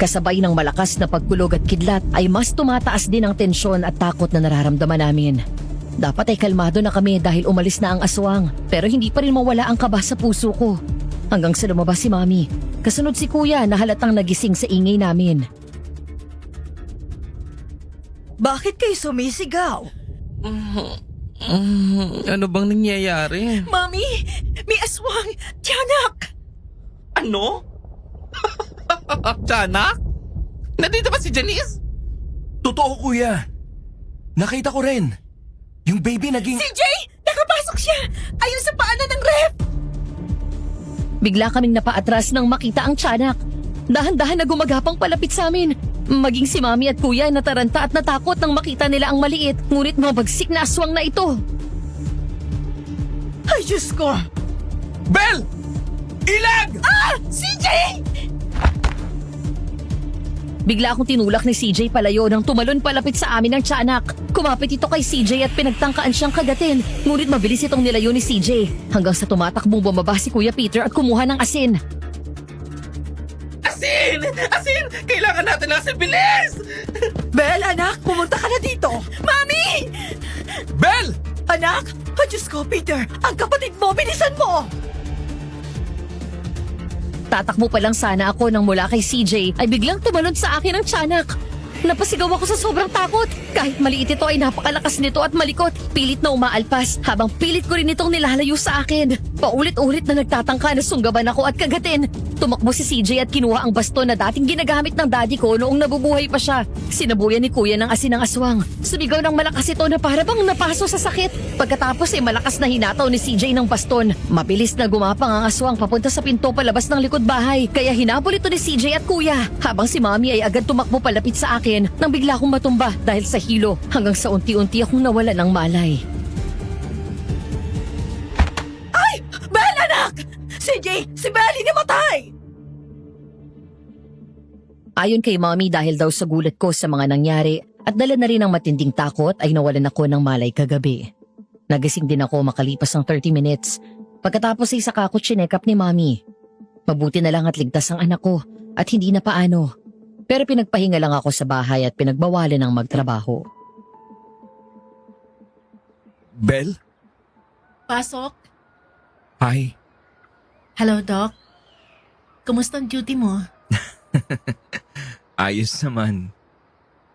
Kasabay ng malakas na pagkulog at kidlat ay mas tumataas din ang tensyon at takot na nararamdaman namin. Dapat ay kalmado na kami dahil umalis na ang aswang pero hindi pa rin mawala ang kaba sa puso ko. Hanggang sa lumabas si Mami. Kasunod si Kuya na halatang nagising sa ingay namin. Bakit kayo sumisigaw? Ano bang nangyayari? Mami, may aswang! Tiyanak! Ano? Tiyanak? Nandito ba si Janice? Totoo, kuya. Nakita ko rin. Yung baby naging... Si Jay! Nakapasok siya! Ayun sa paanan ng ref! Bigla kaming napaatras nang makita ang tiyanak. Dahan-dahan na gumagapang palapit sa amin. Maging si Mami at Kuya nataranta at natakot nang makita nila ang maliit ngunit mabagsik na aswang na ito. Ay, Diyos ko! Bel! Ilag! Si Jay! Bigla akong tinulak ni CJ palayo nang tumalon palapit sa amin ang tiyanak. Kumapit ito kay CJ at pinagtangkaan siyang kagatin. Ngunit mabilis itong nilayo ni CJ hanggang sa tumatakbong bumaba si Kuya Peter at kumuha ng asin. Asin! Asin! Kailangan natin ng asin! Bilis! Bel, anak, pumunta ka na dito! Mami! Bel! Anak! Ay, Diyos ko, Peter! Ang kapatid mo, bilisan mo! Tatakbo pa lang sana ako nang mula kay CJ ay biglang tumalon sa akin ang tiyanak. Napasigaw ako sa sobrang takot. Kahit maliit ito ay napakalakas nito at malikot. Pilit na umaalpas habang pilit ko rin itong nilalayo sa akin. Paulit-ulit na nagtatangka na sunggaban ako at kagatin. Tumakbo si CJ at kinuha ang baston na dating ginagamit ng daddy ko noong nabubuhay pa siya. Sinabuyan ni Kuya ng asin ng aswang. Sumigaw ng malakas ito na para bang napaso sa sakit. Pagkatapos ay malakas na hinataw ni CJ ng baston. Mabilis na gumapang ang aswang papunta sa pinto palabas ng likod bahay. Kaya hinabol ito ni CJ at Kuya. Habang si Mami ay agad tumakbo palapit sa akin nang bigla akong matumba dahil sa hilo hanggang sa unti-unti akong nawala ng malay. Bel, anak! Si Jay, si Belly namatay! Ayon kay Mommy dahil daw sa gulat ko sa mga nangyari at dala na rin ng matinding takot ay nawalan ako ng malay kagabi. Nagising din ako makalipas ng 30 minutes. Pagkatapos ay saka ko chinekap ni Mommy. Mabuti na lang at ligtas ang anak ko at hindi na paano. Pero pinagpahinga lang ako sa bahay at pinagbawalan ng magtrabaho. Bel? Pasok. Hi. Hello, Doc. Kumusta ang duty mo? Ayos naman.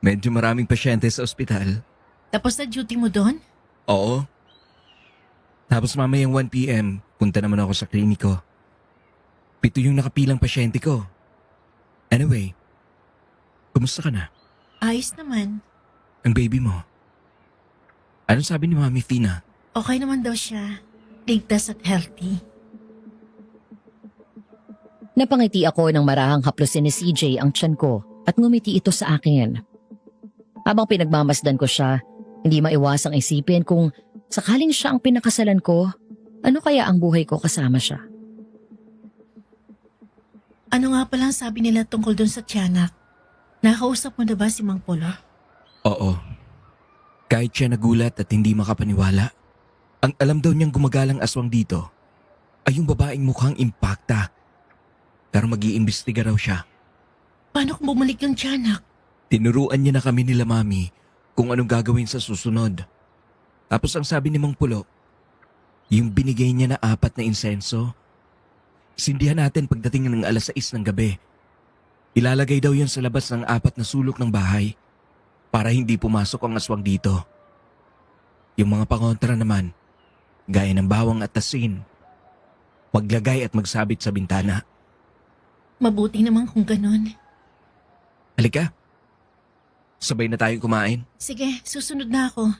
Medyo maraming pasyente sa ospital. Tapos na duty mo doon? Oo. Tapos mamayang 1 p.m., punta naman ako sa kliniko. 7 yung nakapilang pasyente ko. Anyway, kumusta ka na? Ayos naman. Ang baby mo? Anong sabi ni Mami Fina? Okay naman daw siya. Ligtas at healthy. Napangiti ako nang marahang haplusin ni CJ ang tiyan ko at ngumiti ito sa akin. Habang pinagmamasdan ko siya, hindi maiwasang isipin kung sakaling siya ang pinakasalan ko, ano kaya ang buhay ko kasama siya? Ano nga palang sabi nila tungkol doon sa tiyanak? Nakausap mo na ba si Mang Polo? Oo. Kahit siya nagulat at hindi makapaniwala, ang alam daw niyang gumagalang aswang dito ay yung babaeng mukhang impacta. Pero mag-iimbestiga raw siya. Paano kung bumalik yung tiyanak? Tinuruan niya na kami nila Mami kung anong gagawin sa susunod. Tapos ang sabi ni Mang Pulo, yung binigay niya na 4 na insenso, sindihan natin pagdating ng 6:00 ng gabi Ilalagay daw yan sa labas ng 4 na sulok ng bahay para hindi pumasok ang aswang dito. Yung mga pangontra naman, gaya ng bawang at asin, maglagay at magsabit sa bintana. Mabuti naman kung ganun. Halika, sabay na tayong kumain. Sige, susunod na ako.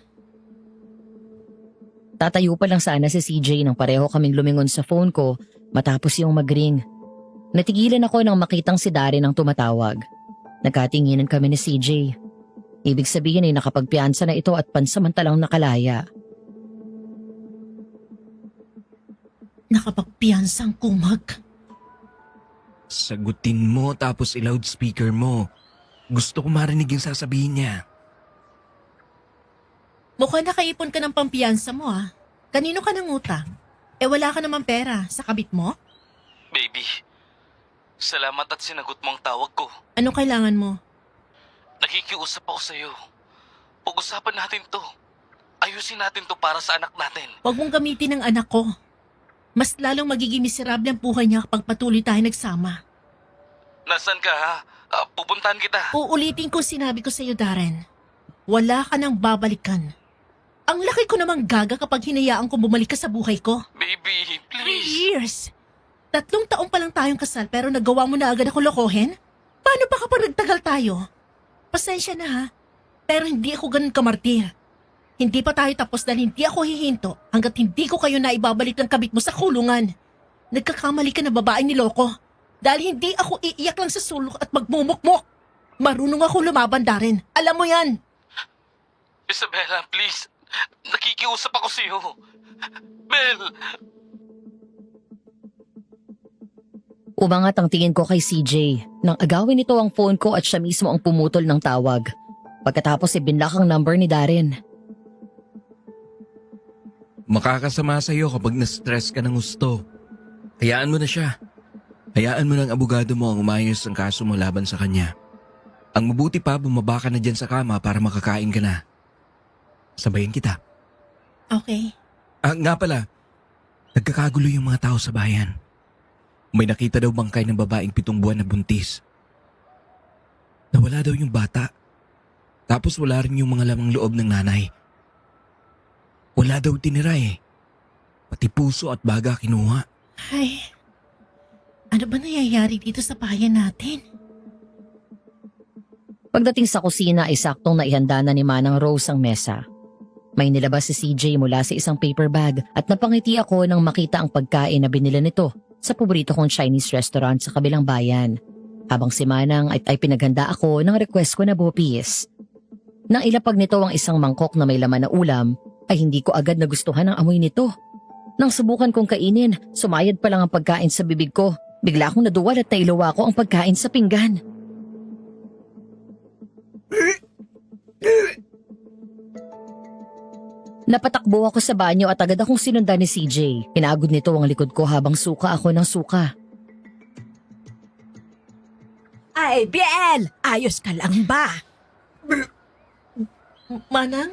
Tatayo pa lang sana si CJ nang pareho kaming lumingon sa phone ko matapos yung mag-ring. Natigilan ako nang makitang si Darren ang tumatawag. Nagkatinginan kami ni CJ. Ibig sabihin ay nakapagpiansa na ito at pansamantalang nakalaya. Nakapagpiyansang kumag. Sagutin mo tapos i-loudspeaker mo. Gusto ko marinig yung sasabihin niya. Mukhang nakaipon ka ng pampiyansa mo ah. Kanino ka nangutang? Wala ka naman pera. Sa kabit mo? Baby, salamat at sinagot mo ang tawag ko. Ano kailangan mo? Nakikiusap ako sa'yo. Pag-usapan natin to. Ayusin natin to para sa anak natin. Huwag mong gamitin ang anak ko. Mas lalong magiging miserable ang buhay niya kapag patuloy tayo nagsama. Nasaan ka ha? Pupuntahan kita. Uulitin ko sinabi ko sa'yo, Darren. Wala ka nang babalikan. Ang laki ko namang gaga kapag hinayaan ko bumalik ka sa buhay ko. Baby, 3 please. years! 3 taong pa lang tayong kasal pero nagawa mo na agad ako lokohin? Paano pa kapag nagtagal tayo? Pasensya na ha, pero hindi ako ganun kamartir. Hindi pa tayo tapos dahil hindi ako hihinto hanggat hindi ko kayo na ibabalik ng kabit mo sa kulungan. Nagkakamali ka na babaeng niloko. Dahil hindi ako iiyak lang sa sulok at magmumukmok. Marunong ako lumaban, Darren. Alam mo yan. Isabella, please. Nakikiusap ako sa'yo. Bel! Umangat ang tingin ko kay CJ nang agawin nito ang phone ko at siya mismo ang pumutol ng tawag. Pagkatapos ibinlock ang number ni Darren. Makakasama sa'yo kapag na-stress ka ng gusto. Hayaan mo na siya. Hayaan mo ng abogado mo ang umayos ng kaso mo laban sa kanya. Ang mabuti pa, bumaba ka na dyan sa kama para makakain ka na. Sabayin kita. Okay. Nga pala, nagkakagulo yung mga tao sa bayan. May nakita daw bangkay ng babaeng 7 buwan na buntis. Nawala daw yung bata. Tapos wala rin yung mga lamang loob ng nanay. Wala daw tinira eh. Pati puso at baga kinuha. Ay, ano ba nangyayari dito sa bayan natin? Pagdating sa kusina ay saktong naihanda na ni Manang Rose ang mesa. May nilabas si CJ mula sa isang paper bag at napangiti ako nang makita ang pagkain na binila nito sa paborito kong Chinese restaurant sa kabilang bayan. Habang si Manang ay pinaghanda ako ng request ko na bopis. Nang ilapag nito ang isang mangkok na may laman na ulam, ay hindi ko agad nagustuhan ang amoy nito. Nang subukan kong kainin, sumayad pa lang ang pagkain sa bibig ko. Bigla akong naduwal at nailuwa ko ang pagkain sa pinggan. Napatakbo ako sa banyo at agad akong sinundan ni CJ. Pinagod nito ang likod ko habang suka ako ng suka. Ay, Biel! Ayos ka lang ba? Manang,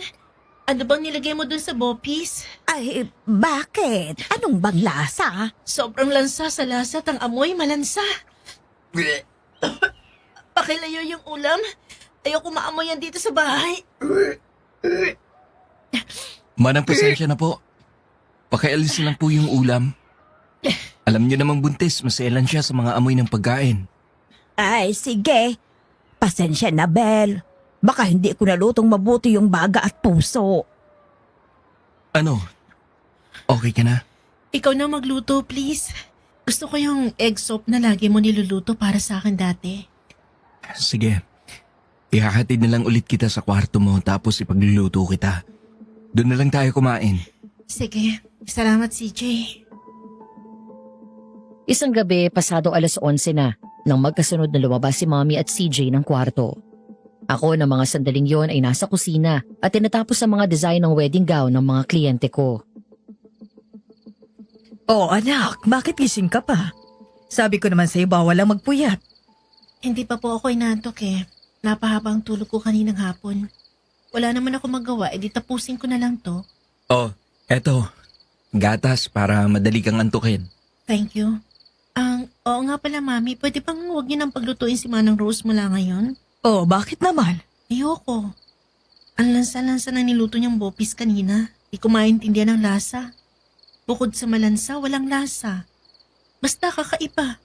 ano bang nilagay mo dun sa bopis? Ay, bakit? Anong bang lasa? Sobrang lansa sa lasat ang amoy malansa. Pakilayo yung ulam. Ayoko maamoy yan dito sa bahay. Manang pasensya na po. Pakialisin lang po yung ulam. Alam niyo namang buntis, maselan siya sa mga amoy ng pagkain. Ay, sige. Pasensya na, Bel. Baka hindi ko nalutong mabuti yung baga at puso. Ano? Okay ka na? Ikaw na magluto, please. Gusto ko yung egg soup na lagi mo niluluto para sa akin dati. Sige. Ihahatid na lang ulit kita sa kwarto mo tapos ipagluluto kita. Doon na lang tayo kumain. Sige, salamat CJ. Isang gabi, pasado 11:00 na, nang magkasunod na lumabas si Mommy at CJ ng kwarto. Ako ng mga sandaling yon ay nasa kusina at tinatapos ang mga design ng wedding gown ng mga kliyente ko. Oh anak, bakit gising ka pa? Sabi ko naman sa'yo bawal lang magpuyat. Hindi pa po ako inantok eh. Napahaba ang tulog ko kaninang hapon. Wala naman ako magawa, edi tapusin ko na lang to. Oh, eto. Gatas para madali kang antukin. Thank you. Ang Oo nga pala, Mami. Pwede bang huwag niyo nang paglutuin si Manang Rose mula ngayon? Oh, bakit naman? Ayoko. Ang lansa-lansa na niluto niyang bopis kanina. Di ko maintindihan ang lasa. Bukod sa malansa, walang lasa. Basta kakaiba.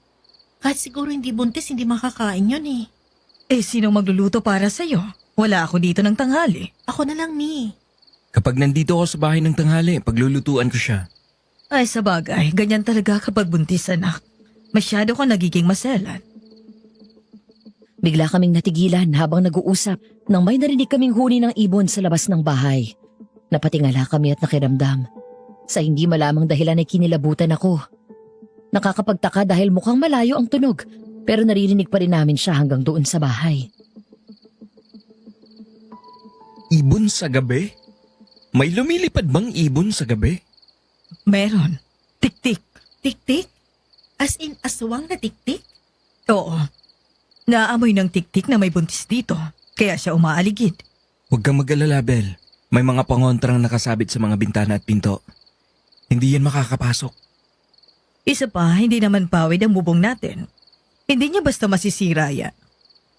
Kahit siguro hindi buntis, hindi makakain yun eh. Eh, sinong magluluto para sa'yo? Wala ako dito ng tanghali. Ako na lang ni. Kapag nandito ako sa bahay ng tanghali, paglulutuan ko siya. Ay, sa bagay, ganyan talaga kapag buntis, anak. Masyado ka nagiging maselan. Bigla kaming natigilan habang nag-uusap nang may narinig kaming huni ng ibon sa labas ng bahay. Napatingala kami at nakiramdam. Sa hindi malamang dahilan ay kinilabutan ako. Nakakapagtaka dahil mukhang malayo ang tunog, pero naririnig pa rin namin siya hanggang doon sa bahay. Ibon sa gabi? May lumilipad bang ibon sa gabi? Meron. Tik-tik. Tik-tik? As in, aswang na tik-tik? Oo. Naamoy ng tik-tik na may buntis dito, kaya siya umaaligid. Huwag kang mag-alala, Bel. May mga pangontrang nakasabit sa mga bintana at pinto. Hindi yan makakapasok. Isa pa, hindi naman pawid ang bubong natin. Hindi niya basta masisira yan.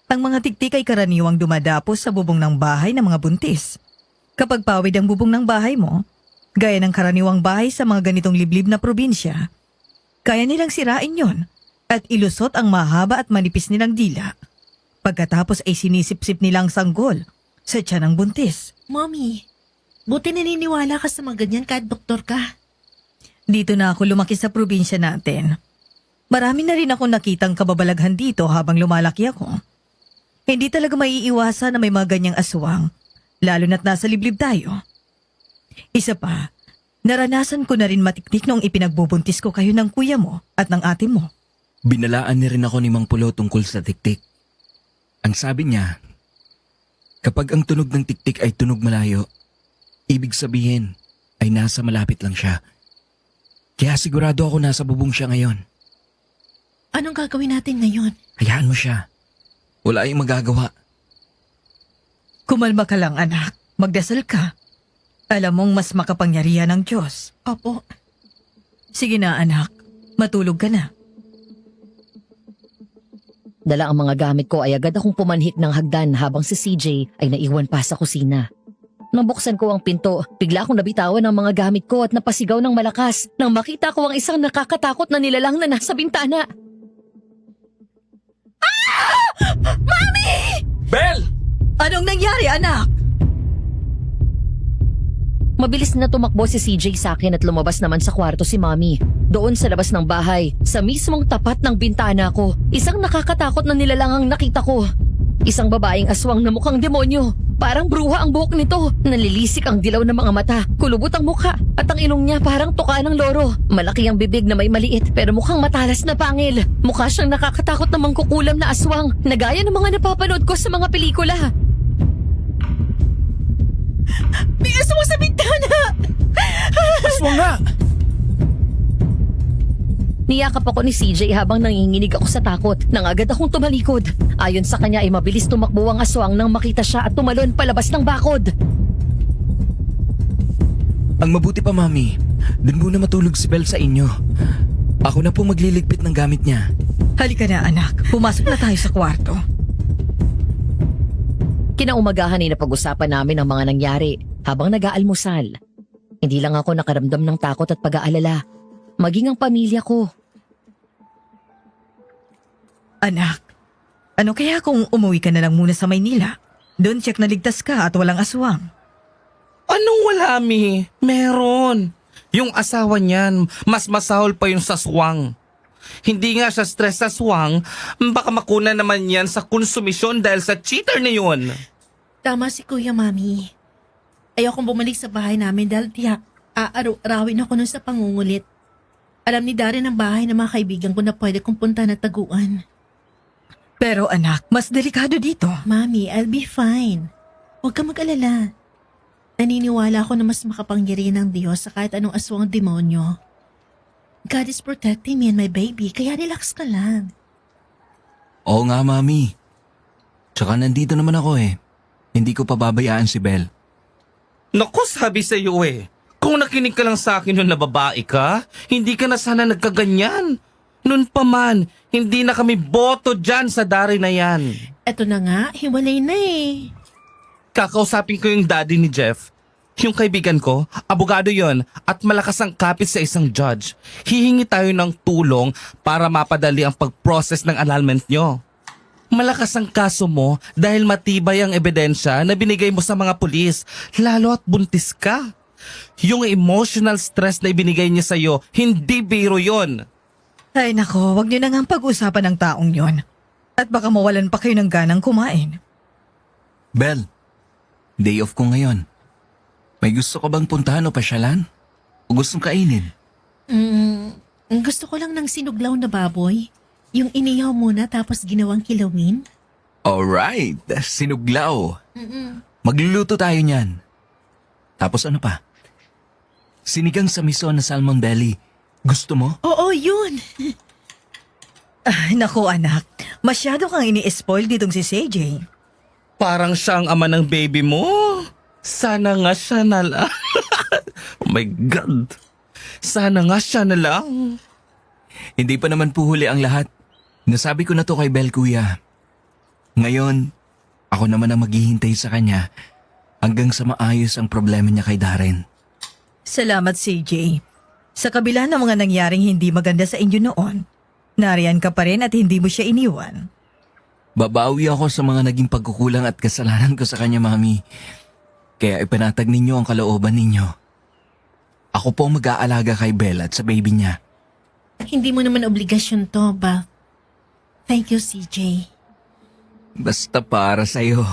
Ang mga tiktik ay karaniwang dumadapos sa bubong ng bahay ng mga buntis. Kapag pawid ang bubong ng bahay mo, gaya ng karaniwang bahay sa mga ganitong liblib na probinsya, kaya nilang sirain yon at ilusot ang mahaba at manipis nilang dila. Pagkatapos ay sinisip-sip nilang sanggol sa tiyan ng buntis. Mommy, buti naniniwala ka sa mga ganyan kahit doktor ka. Dito na ako lumaki sa probinsya natin. Marami na rin ako nakitang kababalaghan dito habang lumalaki ako. Hindi talaga maiiwasan na may mga ganyang aswang, lalo na't nasa liblib tayo. Isa pa, naranasan ko na rin matiktik noong ipinagbubuntis ko kayo ng kuya mo at ng ate mo. Binalaan ni rin ako ni Mang Pulo tungkol sa tiktik. Ang sabi niya, kapag ang tunog ng tiktik ay tunog malayo, ibig sabihin ay nasa malapit lang siya. Kaya sigurado ako nasa bubong siya ngayon. Anong gagawin natin ngayon? Hayaan mo siya. Wala yung magagawa. Kumalma ka lang anak, magdasal ka. Alam mong mas makapangyarihan ng Diyos. Opo. Sige na anak, matulog ka na. Dala ang mga gamit ko ay agad akong pumanhik ng hagdan habang si CJ ay naiwan pa sa kusina. Nang buksan ko ang pinto, bigla akong nabitawan ng mga gamit ko at napasigaw ng malakas nang makita ko ang isang nakakatakot na nilalang na nasa bintana. Bel! Anong nangyari anak? Mabilis na tumakbo si CJ sa akin at lumabas naman sa kwarto si Mommy. Doon sa labas ng bahay, sa mismong tapat ng bintana ko, isang nakakatakot na nilalang ang nakita ko. Isang babaeng aswang na mukhang demonyo. Parang bruha ang buhok nito. Nalilisik ang dilaw ng mga mata, kulubot ang mukha, at ang ilong niya parang tuka ng loro. Malaki ang bibig na may maliit pero mukhang matalas na pangil. Mukha siyang nakakatakot na mangkukulam na aswang na gaya ng mga napapanood ko sa mga pelikula. May aswang sa bintana! Aswang nga! Niyakap ako ni CJ habang nanginginig ako sa takot nang agad akong tumalikod. Ayon sa kanya ay mabilis tumakbo ang aswang nang makita siya at tumalon palabas ng bakod. Ang mabuti pa, Mami. Doon muna matulog si Bel sa inyo. Ako na po magliligpit ng gamit niya. Halika na anak, pumasok na tayo sa kwarto. Kinaumagahan ay napag-usapan namin ang mga nangyari habang nag-aalmusal. Hindi lang ako nakaramdam ng takot at pag-aalala, maging ang pamilya ko. Anak, ano kaya kung umuwi ka na lang muna sa Maynila? Doon check na ligtas ka at walang aswang. Anong wala, Mi? Meron. Yung asawa niyan, mas masahol pa yung saswang. Hindi nga siya stress sa swang, baka makuna naman yan sa konsumisyon dahil sa cheater na yun. Tama si Kuya, Mami. Ayokong bumalik sa bahay namin dahil tiyak, aaraw-arawin ako nun sa pangungulit. Alam ni Darren ang bahay ng mga kaibigan ko na pwede kong puntahan at taguan. Pero anak, mas delikado dito. Mami, I'll be fine. Huwag ka mag-alala. Naniniwala ako na mas makapangyarihan ng Diyos sa kahit anong aswang demonyo. God is protecting me and my baby, kaya relax ka lang. Oo nga, Mami. Tsaka nandito naman ako eh. Hindi ko pababayaan si Bel. Naku, sabi sa iyo eh. Kung nakinig ka lang sa akin nung nababae ka, hindi ka na sana nagkaganyan. Noon pa man, hindi na kami boto dyan sa dari na yan. Eto na nga, hiwalay na eh. Kakausapin ko yung daddy ni Jeff. Yung kaibigan ko, abogado yon at malakas ang kapit sa isang judge. Hihingi tayo ng tulong para mapadali ang pag-process ng annulment nyo. Malakas ang kaso mo dahil matibay ang ebidensya na binigay mo sa mga pulis, lalo at buntis ka. Yung emotional stress na ibinigay niya sa'yo, hindi biro yon. Ay nako, wag niyo na nga pag-usapan ng taong yon. At baka mawalan pa kayo ng ganang kumain. Bel, day off ko ngayon. May gusto ka bang puntahan o pasyalan? O gustong kainin? Gusto ko lang ng sinuglaw na baboy. Yung inihaw muna tapos ginawang kilawin. Alright, sinuglaw. Magluluto tayo niyan. Tapos ano pa? Sinigang sa miso na salmon belly. Gusto mo? Oo, yun. Ay nako anak, masyado kang ini-spoil ditong si CJ. Parang siya ang ama ng baby mo. Sana nga siya na lang. Oh my God. Sana nga siya na lang. Hindi pa naman po huli ang lahat. Nasabi ko na to kay Bel, kuya. Ngayon, ako naman ang maghihintay sa kanya hanggang sa maayos ang problema niya kay Darren. Salamat CJ. Sa kabila ng mga nangyaring hindi maganda sa inyo noon, nariyan ka pa rin at hindi mo siya iniwan. Babawi ako sa mga naging pagkukulang at kasalanan ko sa kanya, Mami. Kaya ipanatag ninyo ang kalooban ninyo. Ako po ang mag-aalaga kay Belle at sa baby niya. Hindi mo naman obligasyon to, Beth. Thank you, CJ. Basta para sa'yo.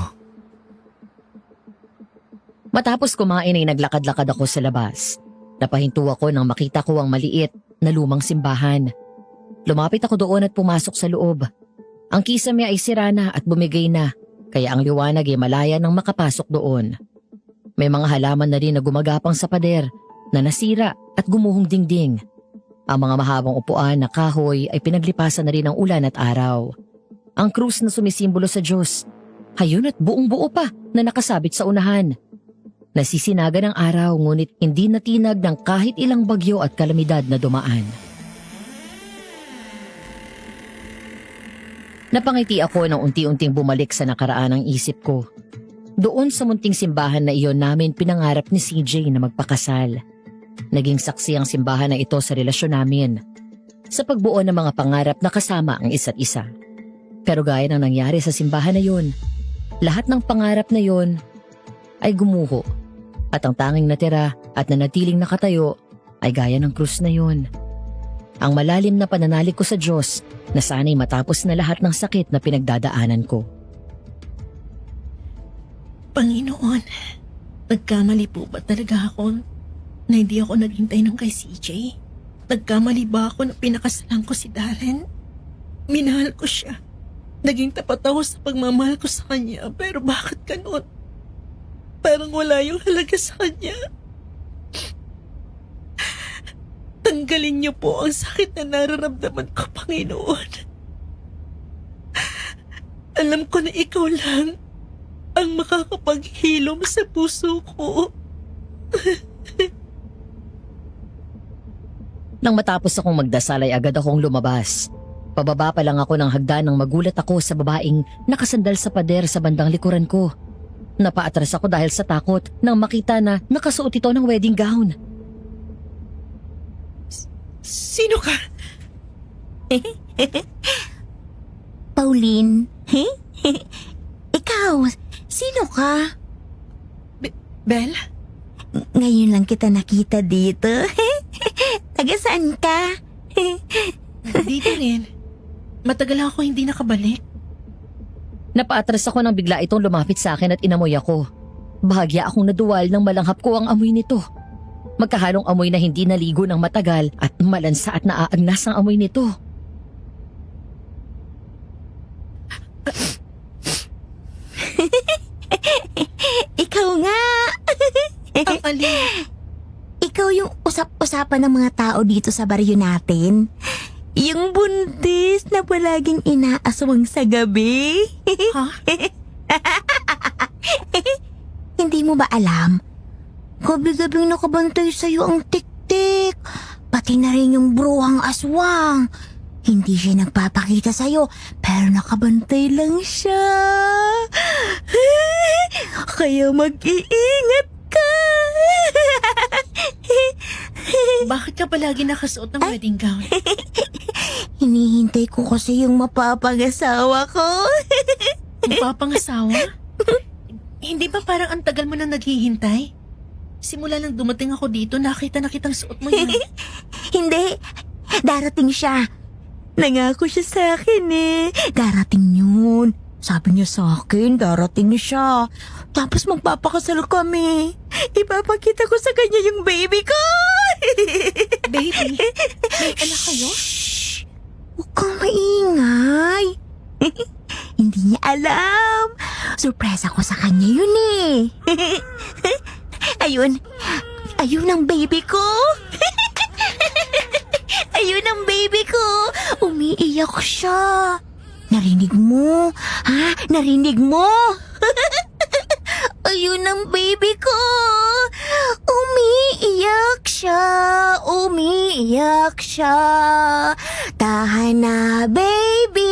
Matapos kumain ay naglakad-lakad ako sa labas. Napahinto ako nang makita ko ang maliit na lumang simbahan. Lumapit ako doon at pumasok sa loob. Ang kisame ay sira na at bumigay na, kaya ang liwanag ay malaya nang makapasok doon. May mga halaman na rin na gumagapang sa pader na nasira at gumuhong dingding. Ang mga mahabang upuan na kahoy ay pinaglipasan na rin ng ulan at araw. Ang krus na sumisimbolo sa Diyos, hayun at buong-buo pa na nakasabit sa unahan. Nasisinaga ng araw ngunit hindi natinag ng kahit ilang bagyo at kalamidad na dumaan. Napangiti ako nang unti-unting bumalik sa nakaraan ang isip ko. Doon sa munting simbahan na iyon namin pinangarap ni CJ na magpakasal. Naging saksi ang simbahan na ito sa relasyon namin. Sa pagbuo ng mga pangarap na kasama ang isa't isa. Pero gaya ng nangyari sa simbahan na yun, lahat ng pangarap na yun ay gumuho. At ang tanging natira at nanatiling nakatayo ay gaya ng krus na yun. Ang malalim na pananalig ko sa Diyos na sana'y matapos na lahat ng sakit na pinagdadaanan ko. Panginoon, nagkamali po ba talaga ako na hindi ako naghintay ng kay CJ? Nagkamali ba ako na pinakasalan ko si Darren? Minahal ko siya. Naging tapat ako sa pagmamahal ko sa kanya, pero bakit ganun? Parang wala yung halaga sa kanya. Tanggalin niyo po ang sakit na nararamdaman ko, Panginoon. Alam ko na ikaw lang ang makakapaghilom sa puso ko. Nang matapos akong magdasal ay agad akong lumabas. Pababa pa lang ako ng hagdan nang magulat ako sa babaeng nakasandal sa pader sa bandang likuran ko. Napaatras ako dahil sa takot nang makita na nakasuot ito ng wedding gown. Sino ka? Pauline, ikaw, sino ka? Belle? Ngayon lang kita nakita dito. Taga saan ka? Dito rin. Matagal ako hindi nakabalik. Napaatras ako nang bigla itong lumapit sa akin at inamoy ako. Bahagya akong naduwal nang malanghap ko ang amoy nito. Magkahalong amoy na hindi naligo ng matagal at malansa at naaagnas ang amoy nito. Ikaw nga! Ang alin? Ikaw yung usap-usapan ng mga tao dito sa baryo natin. Yung buntis na palaging inaaswang sa gabi. Ha? Hindi mo ba alam? Gabi-gabing nakabantay sa'yo ang tik-tik. Pati na rin yung bruhang aswang. Hindi siya nagpapakita sa'yo, pero nakabantay lang siya. Kaya mag-iingat ka. Bakit ka palagi nakasuot ng wedding gown? Hinihintay ko kasi yung mapapangasawa ko. Mapapangasawa? Hindi ba parang ang tagal mo na naghihintay? Simula lang dumating ako dito, nakita na kitang suot mo yun. Hindi, darating siya. Nangako siya sa akin eh. Darating yun. Sabi niya sa akin, darating siya. Tapos magpapakasal kami. Ipapakita ko sa kanya yung baby ko. Baby, may anak kayo? Shh! Huwag kang maingay. Hindi niya alam. Surprise ako sa kanya yun eh. Ayun. Ayun ang baby ko. Ayun ang baby ko. Umiiyak siya. Narinig mo? Ha? Narinig mo? Ayun ang baby ko. Umiiyak siya. Umiiyak siya. Tahan na, baby.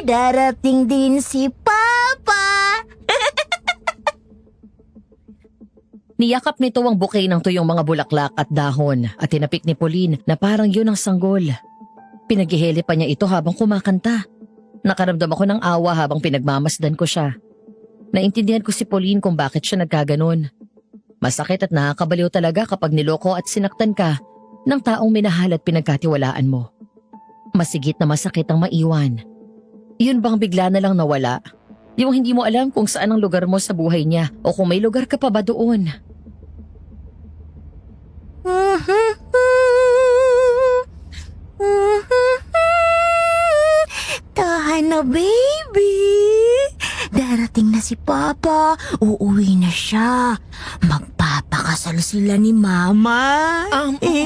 Darating din si Papa. Niyakap nito ang bouquet ng tuyong mga bulaklak at dahon at tinapik ni Pauline na parang yun ang sanggol. Pinaghihili pa niya ito habang kumakanta. Nakaramdam ako ng awa habang pinagmamasdan ko siya. Naintindihan ko si Pauline kung bakit siya nagkaganon. Masakit at nakakabaliw talaga kapag niloko at sinaktan ka ng taong minahal at pinagkatiwalaan mo. Masigit na masakit ang maiwan. Yun bang bigla na lang nawala? Yung hindi mo alam kung saan ang lugar mo sa buhay niya o kung may lugar ka pa ba doon. Tahan na, baby. Darating na si Papa. Uuwi na siya. Magpapakasal sila ni Mama.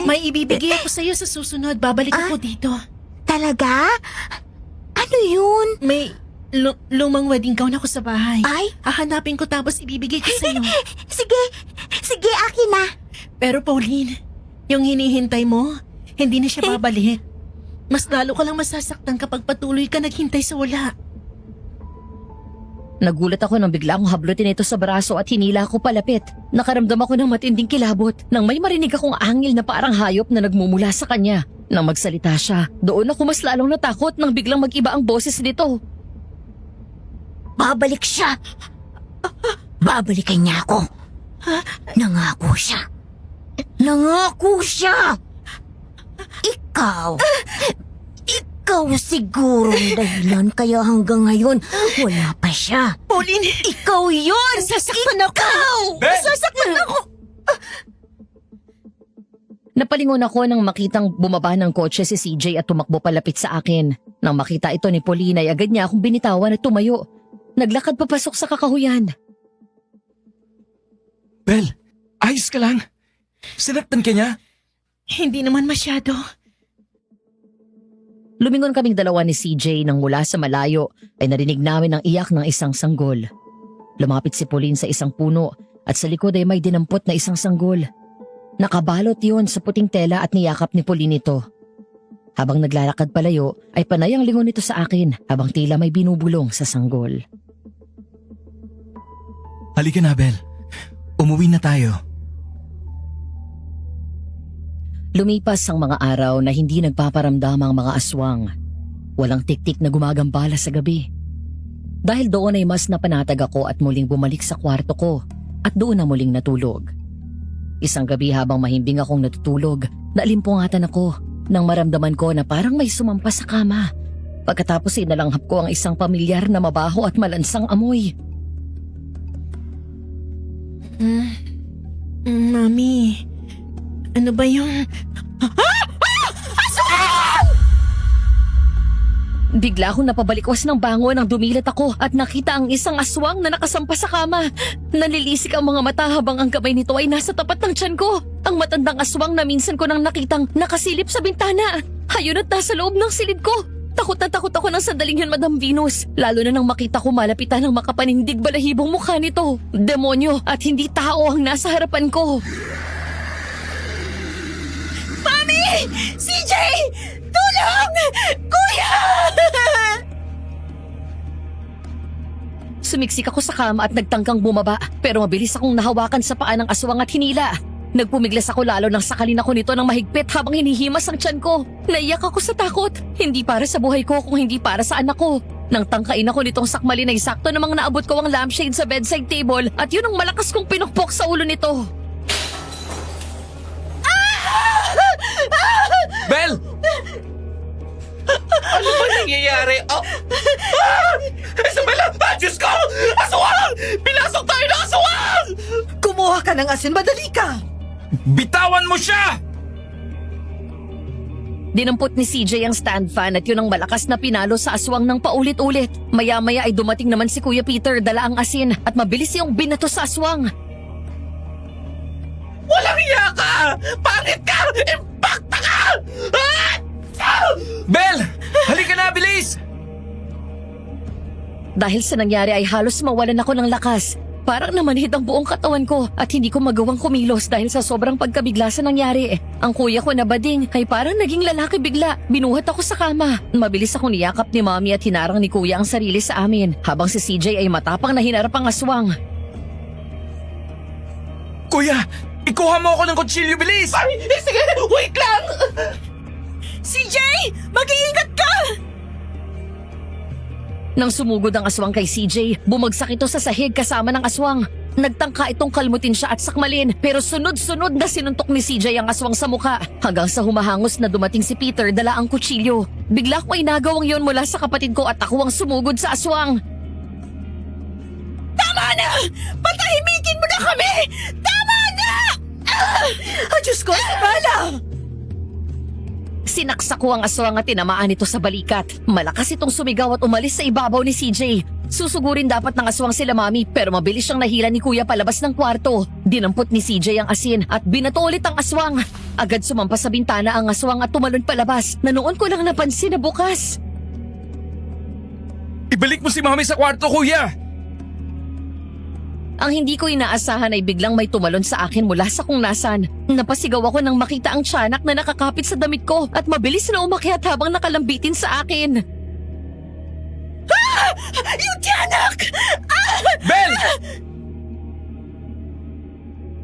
May ibibigay ako sa'yo sa susunod. Babalik ako dito. Talaga? Ano yun? May lumang wedding gown ako sa bahay. Ay? Hahanapin ko tapos ibibigay ko sa'yo. Sige. Sige, akin na. Pero Pauline, yung hinihintay mo, hindi na siya babalik. Mas lalo ka lang masasaktan kapag patuloy ka naghintay sa wala. Nagulat ako nang bigla akong hablutin ito sa braso at hinila ako palapit. Nakaramdam ako ng matinding kilabot nang may marinig akong angil na parang hayop na nagmumula sa kanya. Nang magsalita siya, doon ako mas lalong natakot nang biglang mag-iba ang boses nito. Babalik siya. Babalikan niya ako. Nangako siya. Nangako siya. Ikaw siguro ang dahilan kaya hanggang ngayon wala pa siya. Pauline! Ikaw yun! Nasasaktan ako! Nasasaktan ako! Napalingon ako nang makitang bumaba ng kotse si CJ at tumakbo palapit sa akin. Nang makita ito ni Pauline ay agad niya akong binitawan at tumayo. Naglakad papasok sa kakahuyan. Bel, ayos ka lang? Sinaktan ka niya? Hindi naman masyado. Lumingon kaming dalawa ni CJ nang mula sa malayo ay narinig namin ang iyak ng isang sanggol. Lumapit si Pauline sa isang puno at sa likod ay may dinampot na isang sanggol. Nakabalot yon sa puting tela at niyakap ni Pauline ito. Habang naglalakad palayo ay panay ang lingon nito sa akin habang tila may binubulong sa sanggol. Halika na, Bel. Umuwi na tayo. Lumipas ang mga araw na hindi nagpaparamdam ang mga aswang. Walang tiktik na gumagambala sa gabi. Dahil doon ay mas napanatag ako at muling bumalik sa kwarto ko at doon na muling natulog. Isang gabi habang mahimbing akong natutulog, naalimpungatan ako nang maramdaman ko na parang may sumampas sa kama. Pagkatapos ay nalanghap ko ang isang pamilyar na mabaho at malansang amoy. Mami, ano ba yung... Bigla akong napabalikwas ng bangon nang dumilat ako at nakita ang isang aswang na nakasampa sa kama. Nalilisik ang mga mata habang ang kamay nito ay nasa tapat ng tiyan ko. Ang matandang aswang na minsan ko nang nakitang nakasilip sa bintana. Hayun at nasa loob ng silid ko. Takot na takot ako ng sandaling yun, Madam Venus. Lalo na nang makita ko malapitan ng makapanindig balahibong mukha nito. Demonyo at hindi tao ang nasa harapan ko. Mami! CJ! Tulong! Sumiksik ako sa kama at nagtangkang bumaba pero mabilis akong nahawakan sa paa ng aswang at hinila. Nagpumiglas ako lalo nang sakalin ako nito ng mahigpit habang hinihimas ang tiyan ko. Naiyak ako sa takot. Hindi para sa buhay ko kung hindi para sa anak ko. Nang tangkain ako nitong sakmalin ay sakto namang naabot ko ang lampshade sa bedside table at yun ang malakas kong pinukpok sa ulo nito. Bel! Ano ba nangyayari? Oh. Isabela! Diyos ko! Aswang! Pinasok tayo ng aswang! Kumuha ka ng asin, madali ka! Bitawan mo siya! Dinampot ni CJ ang stand fan at yun ang malakas na pinalo sa aswang ng paulit-ulit. Maya-maya ay dumating naman si Kuya Peter dala ang asin at mabilis yung binato sa aswang. Walang iya ka! Pangit ka! Impacta ka! Ah! Bel! Halika na, bilis! Dahil sa nangyari ay halos mawalan ako ng lakas. Parang namanhid ang buong katawan ko at hindi ko magawang kumilos dahil sa sobrang pagkabigla sa nangyari. Ang kuya ko na bading ay parang naging lalaki bigla. Binuhat ako sa kama. Mabilis akong niyakap ni Mommy at hinarang ni kuya ang sarili sa amin habang si CJ ay matapang na hinarap ang aswang. Kuya, ikuha mo ako ng kutsilyo, bilis! Ay, sige! Wait lang! CJ! Mag-iingat ka! Nang sumugod ang aswang kay CJ, bumagsak ito sa sahig kasama ng aswang. Nagtangka itong kalmutin siya at sakmalin pero sunod-sunod na sinuntok ni CJ ang aswang sa muka hanggang sa humahangos na dumating si Peter dala ang kutsilyo. Bigla ko ay nagawang yon mula sa kapatid ko at ako ang sumugod sa aswang. Tama na! Patahimikin mo na kami! Tama na! Diyos ko, Isabela! Sinaksak ko ang aswang at tinamaan ito sa balikat. Malakas itong sumigaw at umalis sa ibabaw ni CJ. Susugurin dapat ng aswang sila Mami pero mabilis siyang nahila ni Kuya palabas ng kwarto. Dinampot ni CJ ang asin at binato ulit ang aswang. Agad sumampas sa bintana ang aswang at tumalon palabas na noon ko lang napansin na bukas. Ibalik mo si Mami sa kwarto, kuya! Ang hindi ko inaasahan ay biglang may tumalon sa akin mula sa kung nasan. Napasigaw ako nang makita ang tiyanak na nakakapit sa damit ko at mabilis na umakyat habang nakalambitin sa akin. Yung tiyanak! Bel!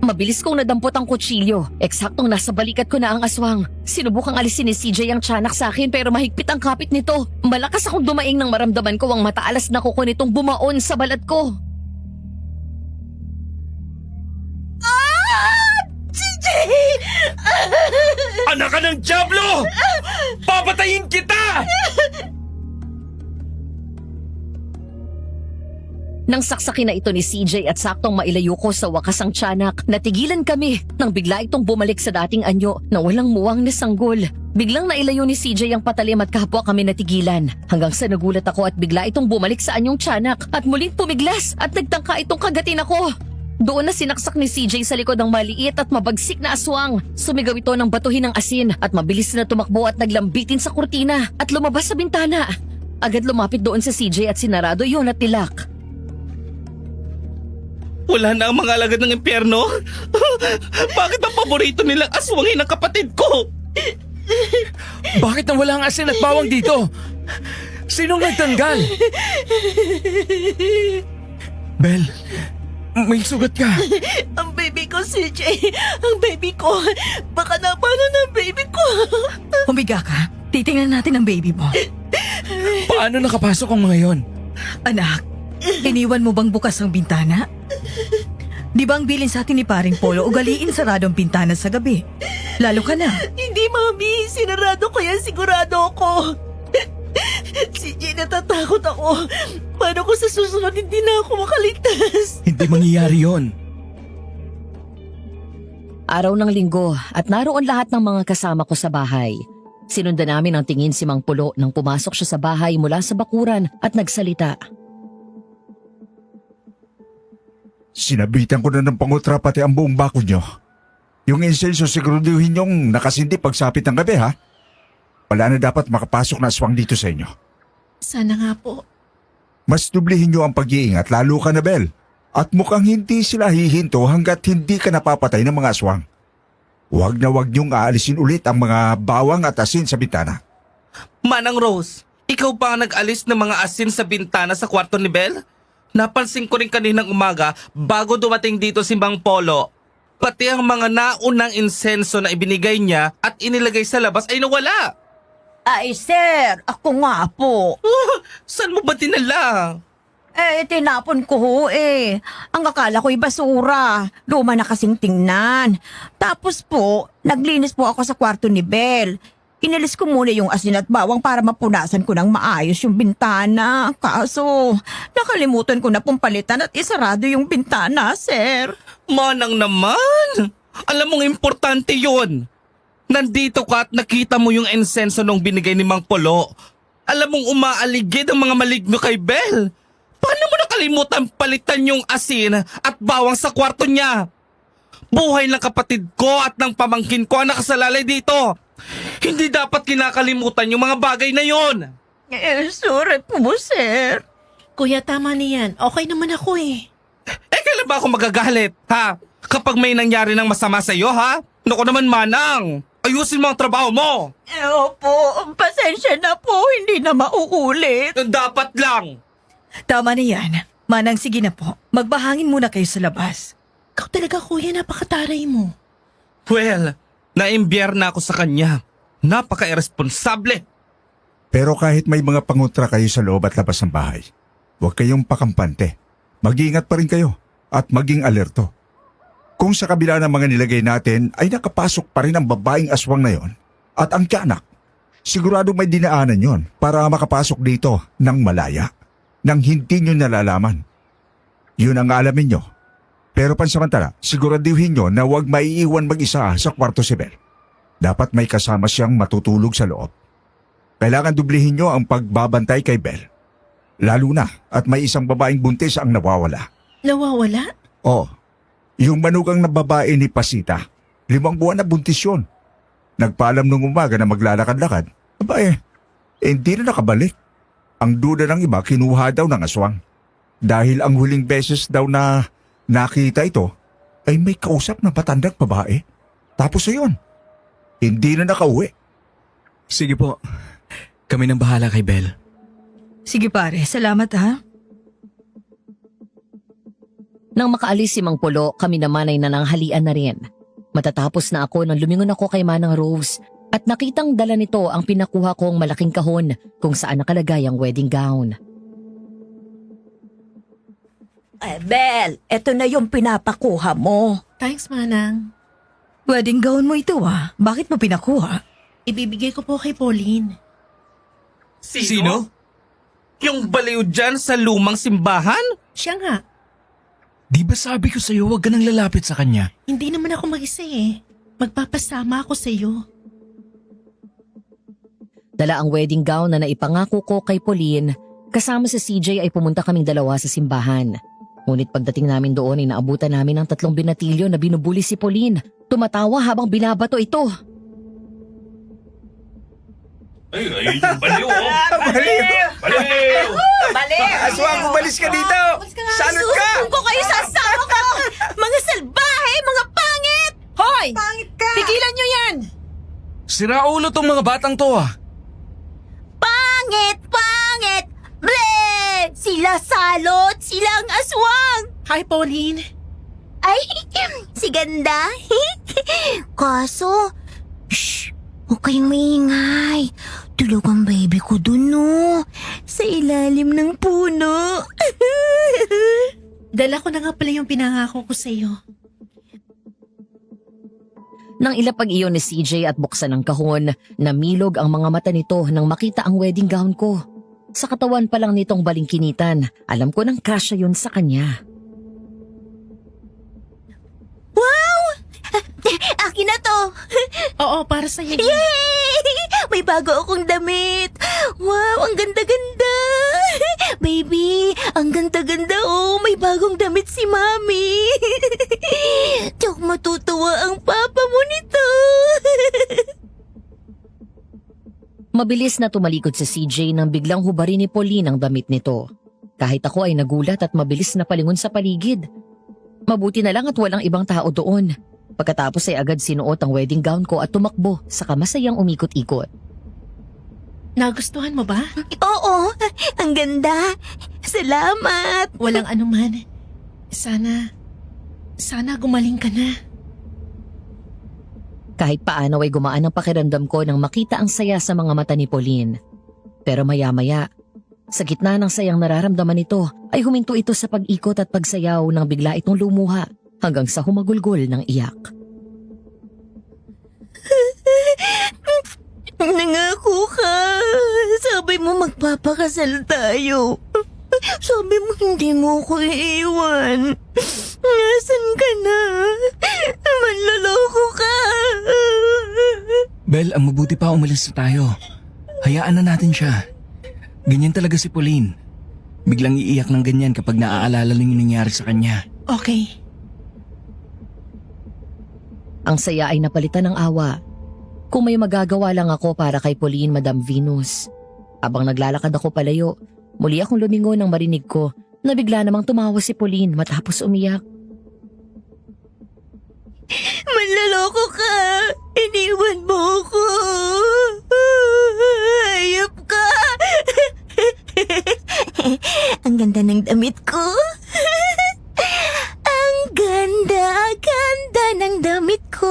Mabilis kong nadampot ang kutsilyo. Eksaktong nasa balikat ko na ang aswang. Sinubukang alisin ni CJ ang tiyanak sa akin pero mahigpit ang kapit nito. Malakas akong dumaing nang maramdaman ko ang mataalas na kuko nitong bumaon sa balat ko. CJ! Anak ka ng Diablo! Papatayin kita! Nang saksakin na ito ni CJ at saktong mailayo ko sa wakas ang tiyanak, natigilan kami nang bigla itong bumalik sa dating anyo na walang muwang na sanggol. Biglang nailayo ni CJ ang patalim at kahapwa kami natigilan. Hanggang sa nagulat ako at bigla itong bumalik sa anyong tiyanak at muling pumiglas at nagtangka itong kagatin ako. Doon na sinaksak ni CJ sa likod ng maliit at mabagsik na aswang. Sumigaw ito ng batuhin ng asin at mabilis na tumakbo at naglambitin sa kurtina at lumabas sa bintana. Agad lumapit doon sa CJ at sinarado iyon at tilak. Wala na ang mga alagad ng impyerno? Bakit ang paborito nilang aswangin ang kapatid ko? Bakit nawala ang asin at bawang dito? Sinong nagtanggal? Bel, may sugat ka. Ang baby ko, CJ! Ang baby ko! Baka napano ng baby ko! Humiga ka. Titingnan natin ang baby mo. Paano nakapasok ang mga yon? Anak, iniwan mo bang bukas ang bintana? Di ba ang bilin sa atin ni paring Polo ugaliin sarado ang bintana sa gabi? Lalo ka na. Hindi, Mami! Sinarado ko yan, sigurado ako! CJ, natatakot ako! Paano ko sa susunod hindi na ako makaligtas? Hindi mangyayari yon. Araw ng linggo at naroon lahat ng mga kasama ko sa bahay. Sinundan namin ang tingin si Mang Pulo nang pumasok siya sa bahay mula sa bakuran at nagsalita. Sinabitan ko na ng pangutra pati ang buong bako nyo. Yung insenso siguraduhin nyong nakasindi pagsapit ng gabi, ha? Wala na dapat makapasok na aswang dito sa inyo. Sana nga po. Mas dublihin nyo ang pag-iingat lalo ka na, Bel. At mukhang hindi sila hihinto hanggat hindi ka napapatay ng mga aswang. Huwag na huwag nyong aalisin ulit ang mga bawang at asin sa bintana. Manang Rose, ikaw ba ang nag-alis ng mga asin sa bintana sa kwarto ni Belle? Napansin ko rin kaninang umaga bago dumating dito si Mang Polo. Pati ang mga naunang insenso na ibinigay niya at inilagay sa labas ay nawala. Ay, sir, ako nga po. Saan mo ba dinala? Tinapon ko ho eh. Ang akala ko'y basura. Luma na kasing tingnan. Tapos po, naglinis po ako sa kwarto ni Belle. Inalis ko muna yung asin at bawang para mapunasan ko ng maayos yung bintana. Kaso, nakalimutan ko na pong palitan at isarado yung bintana, sir. Manang naman! Alam mong importante yun. Nandito ka at nakita mo yung insenso nung binigay ni Mang Polo. Alam mong umaaligid ang mga maligno kay Belle. Paano mo nakalimutan palitan yung asin at bawang sa kwarto niya? Buhay ng kapatid ko at ng pamangkin ko ang nakasalalay dito. Hindi dapat kinakalimutan yung mga bagay na yon. Sorry po, sir. Kuya, tama na yan. Okay naman ako eh. Kailan ba ako magagalit, ha? Kapag may nangyari ng masama sa iyo, ha? Naku naman, Manang. Ayusin mo ang trabaho mo. Opo, pasensya na po. Hindi na mauulit. Dapat lang. Tama na yan. Manang, sige na po. Magbahangin muna kayo sa labas. Ikaw talaga, kuya, napakataray mo. Well, naimbyar na ako sa kanya. Napaka-irresponsable. Pero kahit may mga pangontra kayo sa loob at labas ng bahay, huwag kayong pakampante. Mag-iingat pa rin kayo at maging alerto. Kung sa kabila ng mga nilagay natin ay nakapasok pa rin ang babaeng aswang na yon at ang tiyanak, sigurado may dinaanan yon para makapasok dito ng malaya nang hindi nyo nalalaman. Yun ang alamin nyo. Pero pansamantala, siguraduhin nyo na huwag maiiwan mag-isa sa kwarto si Belle. Dapat may kasama siyang matutulog sa loob. Kailangan dublihin nyo ang pagbabantay kay Belle. Lalo na at may isang babaeng buntis ang nawawala. Nawawala? Oh, yung manugang na babae ni Pasita, 5 buwan na buntis yun. Nagpaalam nung umaga na maglalakad-lakad. Aba hindi na nakabalik. Ang duda ng iba kinuha daw ng aswang. Dahil ang huling beses daw na nakita ito ay may kausap na patandang babae. Tapos ayun, hindi na nakauwi. Sige po. Kami nang bahala kay Belle. Sige pare, salamat ha. Nang makaalis si Mang Polo, kami naman ay nananghalian na rin. Matatapos na ako nang lumingon ako kay Manang Rose at nakitang dala nito ang pinakuha kong malaking kahon kung saan nakalagay ang wedding gown. Belle, eto na yung pinapakuha mo. Thanks, Manang. Wedding gown mo ito ah. Bakit mo pinakuha? Ibibigay ko po kay Pauline. Sino? Yung baliw dyan sa lumang simbahan? Siya nga. Di ba sabi ko sa'yo huwag ka nang lalapit sa kanya? Hindi naman ako mag-isa eh. Magpapasama ako sa iyo. Dala ang wedding gown na naipangako ko kay Pauline. Kasama sa CJ ay pumunta kaming dalawa sa simbahan. Ngunit pagdating namin doon ay naabutan namin ng 3 binatilyo na binubuli si Pauline. Tumatawa habang binabato ito. Ay, yung baliw, oh. Baliw! Baliw! Aswang, umalis ka dito! Salot ka! Susumbong ko kayo sa asawa ko! Mga salbahe! Mga pangit! Hoy! Pangit ka! Tigilan nyo yan! Siraulo tong mga batang to ah. Pangit! Pangit! Ble! Sila salot! Sila ang aswang! Hi, Pauline. Ay, si ganda. Kaso, shh, huwag kayong maingay. Tulog ang baby ko dun, no? Sa ilalim ng puno. Dala ko na nga pala yung pinangako ko sa iyo. Nang ilapag iyon ni CJ at buksan ang kahon, namilog ang mga mata nito nang makita ang wedding gown ko. Sa katawan pa lang nitong balingkinitan, alam ko nang kasya yun sa kanya. Wow! Akin na to. Oo, para sa iyo. Yay! May bago akong damit. Wow, ang ganda-ganda. Baby, ang ganda-ganda oh. May bagong damit si Mami. Tsaka matutuwa ang papa mo nito. Mabilis na tumalikod sa CJ nang biglang hubarin ni Pauline ang damit nito. Kahit ako ay nagulat at mabilis na palingon sa paligid. Mabuti na lang at walang ibang tao doon. Pagkatapos ay agad sinuot ang wedding gown ko at tumakbo sa kamasayang umikot-ikot. Nagustuhan mo ba? Oo, ang ganda. Salamat. Walang anuman. Sana gumaling ka na. Kahit paano ay gumaan ang pakiramdam ko nang makita ang saya sa mga mata ni Pauline. Pero maya-maya, sa gitna ng sayang nararamdaman nito, ay huminto ito sa pag-ikot at pagsayaw nang bigla itong lumuha hanggang sa humagulgol ng iyak. Nangako ka. Sabi mo magpapakasal tayo. Sabi mo hindi mo ko iiwan. Nasaan ka na? Manloloko ka. Bel, ang mabuti pa umalis na tayo. Hayaan na natin siya. Ganyan talaga si Pauline. Biglang iiyak ng ganyan kapag naaalala lang yung nangyari sa kanya. Okay. Ang saya ay napalitan ng awa. Kung may magagawa lang ako para kay Pauline, Madam Venus. Habang naglalakad ako palayo, muli akong lumingon nang marinig ko na bigla namang tumawa si Pauline matapos umiyak. Manloloko ka. Iniwan mo ko. Hayop ka. Ang ganda ng damit ko. Ang ganda ng damit ko.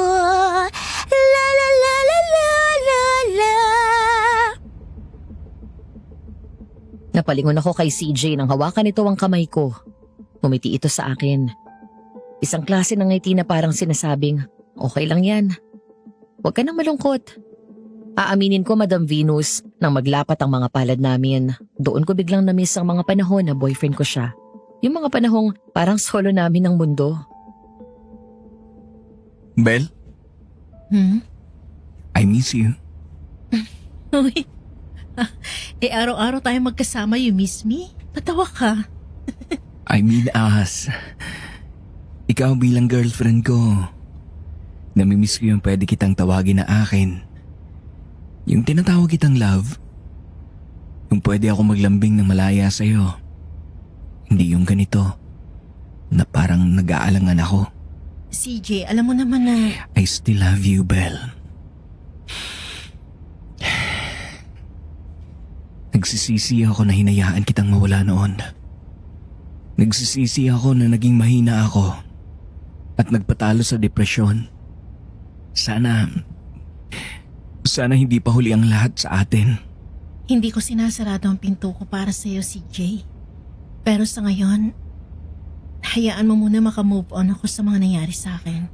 La la la la la la la. Napalingon ako kay CJ nang hawakan nito ang kamay ko. Ngumiti ito sa akin. Isang klase ng ngiti na parang sinasabing, okay lang yan. Huwag ka nang malungkot. Aaminin ko, Madam Venus, nang maglapat ang mga palad namin, doon ko biglang na-miss ang mga panahon na boyfriend ko siya. Yung mga panahong parang solo namin ng mundo. Bel, I miss you. Uy. Araw-araw tayo magkasama, you miss me? Patawa ka. I mean us. Ikaw bilang girlfriend ko. Namimiss ko yung pwede kitang tawagin na akin. Yung tinatawag kitang love. Yung pwede ako maglambing ng malaya sa'yo. Hindi yung ganito. Na parang nag-aalangan ako. CJ, alam mo naman na... I still love you, Belle. Nagsisisi ako na hinayaan kitang mawala noon. Nagsisisi ako na naging mahina ako at nagpatalo sa depresyon. Sana hindi pa huli ang lahat sa atin. Hindi ko sinasarado ang pinto ko para sa'yo, CJ. Pero sa ngayon, hayaan mo muna makamove on ako sa mga nangyari sa akin.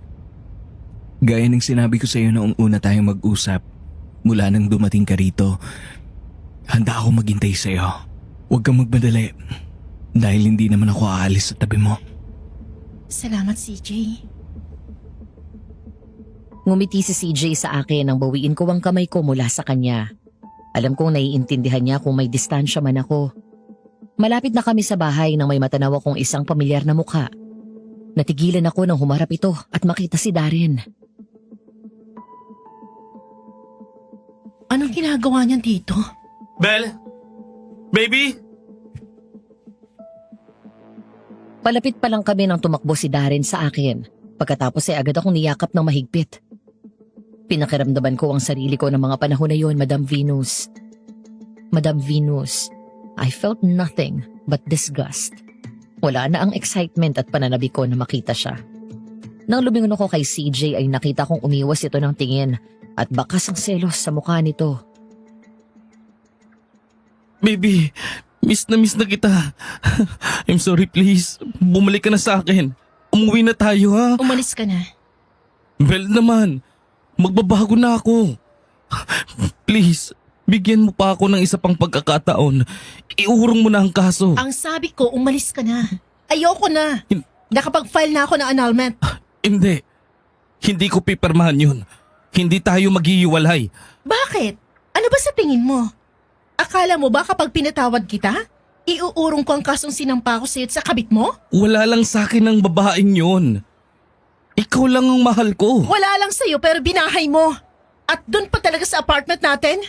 Gaya ng sinabi ko sa'yo noong una tayong mag-usap, mula nang dumating ka rito, handa ako maghintay sa'yo. Huwag kang magmadali dahil hindi naman ako aalis sa tabi mo. Salamat, CJ. Ngumiti si CJ sa akin nang bawiin ko ang kamay ko mula sa kanya. Alam kong naiintindihan niya kung may distansya man ako. Malapit na kami sa bahay nang may matanaw akong isang pamilyar na mukha. Natigilan ako nang humarap ito at makita si Darren. Anong ginagawa niyan dito? Belle? Baby? Palapit pa lang kami nang tumakbo si Darren sa akin. Pagkatapos ay agad akong niyakap ng mahigpit. Pinakiramdaman ko ang sarili ko ng mga panahon na yon, Madam Venus. Madam Venus, I felt nothing but disgust. Wala na ang excitement at pananabik ko na makita siya. Nang lumingon ako kay CJ ay nakita kong umiwas ito ng tingin at bakas ang selos sa mukha nito. Baby, miss na kita. I'm sorry, please. Bumalik ka na sa akin. Umuwi na tayo, ha? Umalis ka na. Belle naman, magbabago na ako. Please, bigyan mo pa ako ng isa pang pagkakataon. Iurong mo na ang kaso. Ang sabi ko, umalis ka na. Ayoko na. Nakapag-file na ako ng annulment. Hindi. Hindi ko pipirmahan yun. Hindi tayo maghihiwalay. Bakit? Ano ba sa tingin mo? Akala mo ba kapag pinatawad kita, iuurong ko ang kasong sinampa ko sa'yo at sa kabit mo? Wala lang sa akin ang babaeng yun. Ikaw lang ang mahal ko. Wala lang sa'yo pero binahay mo. At doon pa talaga sa apartment natin?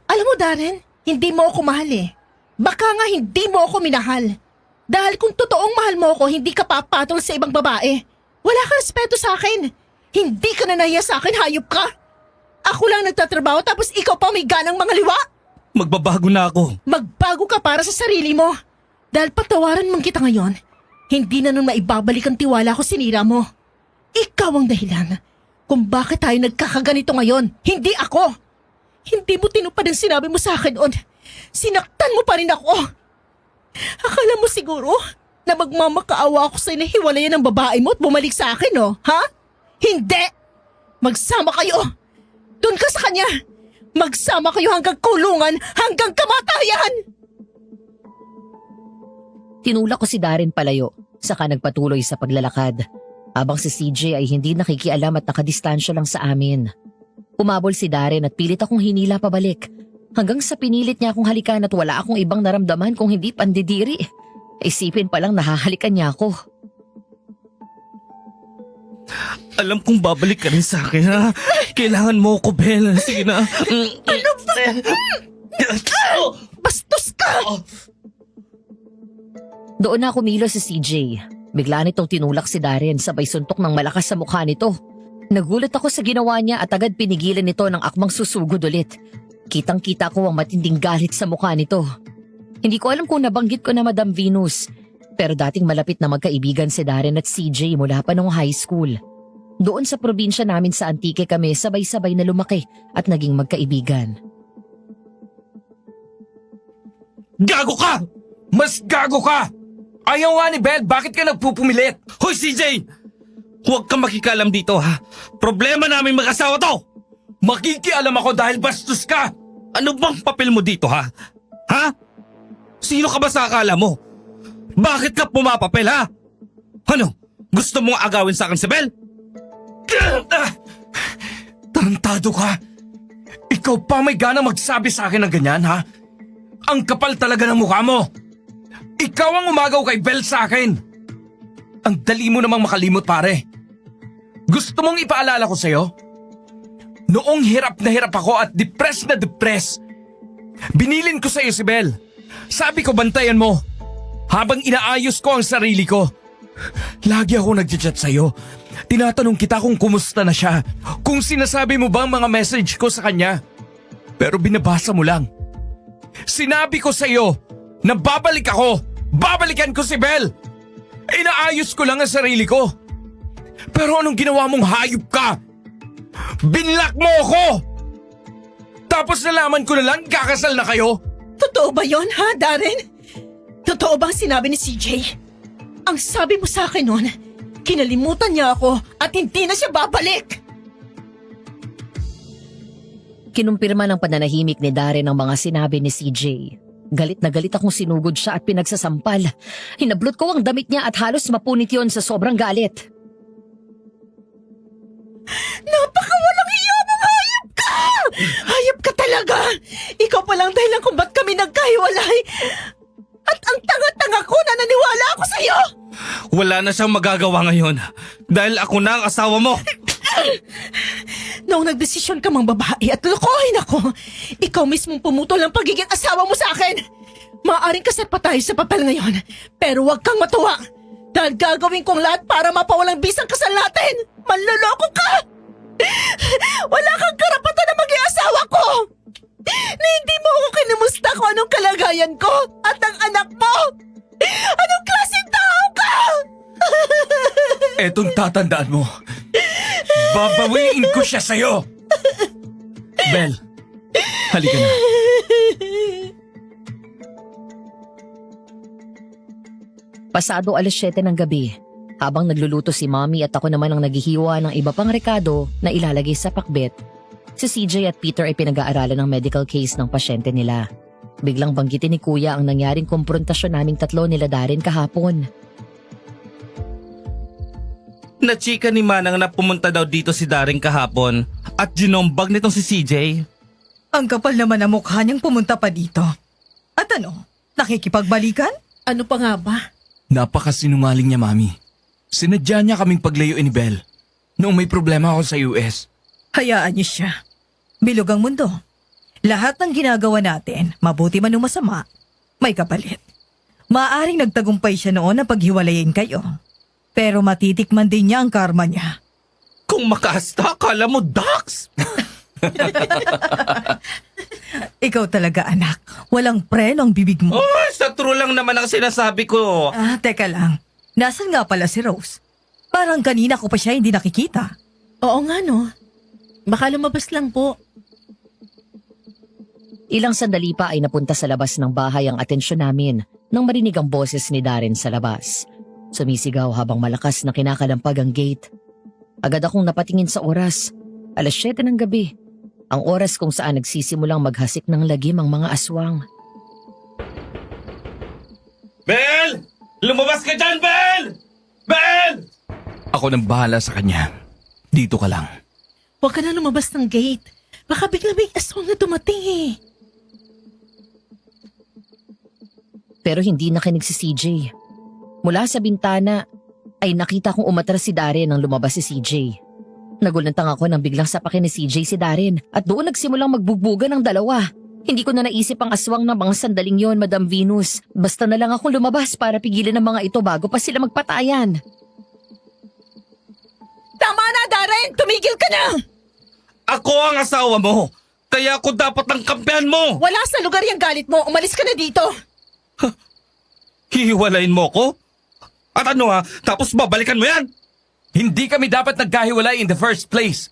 Alam mo, Darren, hindi mo ako mahal eh. Baka nga hindi mo ako minahal. Dahil kung totoong mahal mo ako, hindi ka papatol sa ibang babae. Wala ka respeto sa akin. Hindi ka na nahiya sa akin, hayop ka. Ako lang nagtatrabaho tapos ikaw pa may ganang mga liwa. Magbabago na ako. Magbago ka para sa sarili mo. Dahil patawaran man kita ngayon, hindi na nun maibabalik ang tiwala ko sinira mo. Ikaw ang dahilan kung bakit tayo nagkakaganito ngayon, hindi ako. Hindi mo tinupad ang sinabi mo sa akin noon. Sinaktan mo pa rin ako. Akala mo siguro na magmamakaawa ako sa inahiwalayan ng babae mo at bumalik sa akin, no? Ha? Hindi! Magsama kayo! Doon ka sa kanya! Magsama kayo hanggang kulungan, hanggang kamatayan! Tinulak ko si Darren palayo, saka nagpatuloy sa paglalakad. Habang si CJ ay hindi nakikialam at nakadistansya lang sa amin. Umabol si Darren at pilit akong hinila pabalik. Hanggang sa pinilit niya akong halikan at wala akong ibang naramdaman kung hindi pandidiri. Isipin pa lang nahahalikan niya ako. Alam kong babalik ka rin sa akin, ha? Kailangan mo ko, Bel. Sige na. Ano ba? Bastos ka! Doon na kumilos si CJ. Bigla nitong tinulak si Darren sabay suntok ng malakas sa mukha nito. Nagulat ako sa ginawa niya at agad pinigilan nito ng akmang susugod ulit. Kitang-kita ko ang matinding galit sa mukha nito. Hindi ko alam kung nabanggit ko na Madam Venus, pero dating malapit na magkaibigan si Darren at CJ mula pa nung high school. Doon sa probinsya namin sa Antique kami sabay-sabay na lumaki at naging magkaibigan. Gago ka! Mas gago ka! Ayaw nga ni Bel, bakit ka nagpupumilit? Hoy, CJ! Huwag kang makikalam dito, ha? Problema namin mag-asawa to! Makikialam ako dahil bastos ka! Ano bang papel mo dito, ha? Ha? Sino ka ba sa akala mo? Bakit ka pumapapel, ha? Ano? Gusto mong agawin sa akin si Bel? Tarantado ka! Ikaw pa may gana magsabi sa akin ng ganyan, ha? Ang kapal talaga ng mukha mo! Ikaw ang umagaw kay Bel sa akin! Ang dali mo namang makalimot, pare. Gusto mong ipaalala ko sa'yo? Noong hirap na hirap ako at depressed na depressed, binilin ko sa'yo si Bel. Sabi ko bantayan mo. Habang inaayos ko ang sarili ko. Lagi ako nagchat sa'yo. Tinatanong kita kung kumusta na siya. Kung sinasabi mo ba ang mga message ko sa kanya. Pero binabasa mo lang. Sinabi ko sa'yo na babalik ako. Babalikan ko si Bel. Inaayos ko lang ang sarili ko. Pero anong ginawa mong hayop ka? Binlock mo ako! Tapos nalaman ko na lang kakasal na kayo? Totoo ba yon, ha, Darren? Totoo bang sinabi ni CJ? Ang sabi mo sa akin noon, kinalimutan niya ako at hindi na siya babalik. Kinumpirma ng pananahimik ni Darren ang mga sinabi ni CJ. Galit na galit akong sinugod siya at pinagsasampal. Hinablot ko ang damit niya at halos mapunit yon sa sobrang galit. Napakawalang hiya mong hayop ka! Hayop ka talaga! Ikaw pa lang dahilan kung ba't kami nagkahiwalay. At ang tanga-tanga ko na naniwala ako sa'yo! Wala na siyang magagawa ngayon dahil ako na ang asawa mo. Noong nagdesisyon ka mang babae at lokohin ako, ikaw mismong pumutol ng pagiging asawa mo sa akin. Maaaring kasal pa tayo sa papel ngayon, pero huwag kang matuwa. Dahil gagawin kong lahat para mapawalang bisang kasal natin. Manloloko ka! Wala kang karapatan na maging asawa ko! Na hindi mo ako kinumusta kung anong kalagayan ko at ang anak mo! Anong klaseng tao ka? Etong tatandaan mo. Babawiin ko siya sa'yo! Bel, halika na. Pasado 7:00 ng gabi, habang nagluluto si Mommy at ako naman ang naghihiwa ng iba pang rekado na ilalagay sa pakbet, si CJ at Peter ay pinag-aaralan ng medical case ng pasyente nila. Biglang banggitin ni Kuya ang nangyaring komprontasyon naming tatlo nila Darren kahapon. Nachika ni Manang na pumunta daw dito si Darren kahapon at ginombag nitong si CJ. Ang kapal naman ang mukha niyang pumunta pa dito. At ano, nakikipagbalikan? Ano pa nga ba? Napakasinungaling niya, Mami. Sinadya niya kaming paglayuin ni Bel noong may problema ako sa US. Hayaan niyo siya. Bilog ang mundo. Lahat ng ginagawa natin, mabuti man o masama, may kapalit. Maaring nagtagumpay siya noon na paghiwalayin kayo. Pero matitikman din niya ang karma niya. Kung makaasta, akala mo, Dax! Ikaw talaga, anak. Walang preno ang bibig mo. Oh, sa true lang naman ang sinasabi ko. Teka lang. Nasaan nga pala si Rose? Parang kanina ko pa siya hindi nakikita. Oo nga no. Baka lumabas lang po. Ilang sandali pa ay napunta sa labas ng bahay ang atensyon namin nang marinig ang boses ni Darren sa labas. Sumisigaw habang malakas na kinakalampag ang gate. Agad akong napatingin sa oras. 7:00 ng gabi. Ang oras kung saan nagsisimulang maghasik ng lagim ang mga aswang. Bel! Lumabas ka dyan, Bel! Bel! Ako nang bahala sa kanya. Dito ka lang. Huwag ka na lumabas ng gate. Baka bigla may aswang na dumating eh. Pero hindi nakinig si CJ. Mula sa bintana ay nakita kong umatras si Darren nang lumabas si CJ. Nagulantang ako nang biglang sapakin ni CJ si Darren at doon nagsimulang magbugbugan ng dalawa. Hindi ko na naisip ang aswang ng mga sandaling yon, Madam Venus. Basta na lang akong lumabas para pigilan ang mga ito bago pa sila magpatayan. Tama na, Darren! Tumigil ka na! Ako ang asawa mo. Kaya ako dapat ang kampihan mo. Wala sa lugar yung galit mo. Umalis ka na dito. Hihiwalayin mo ko? At ano tapos babalikan mo yan? Hindi kami dapat nagkahiwalay in the first place.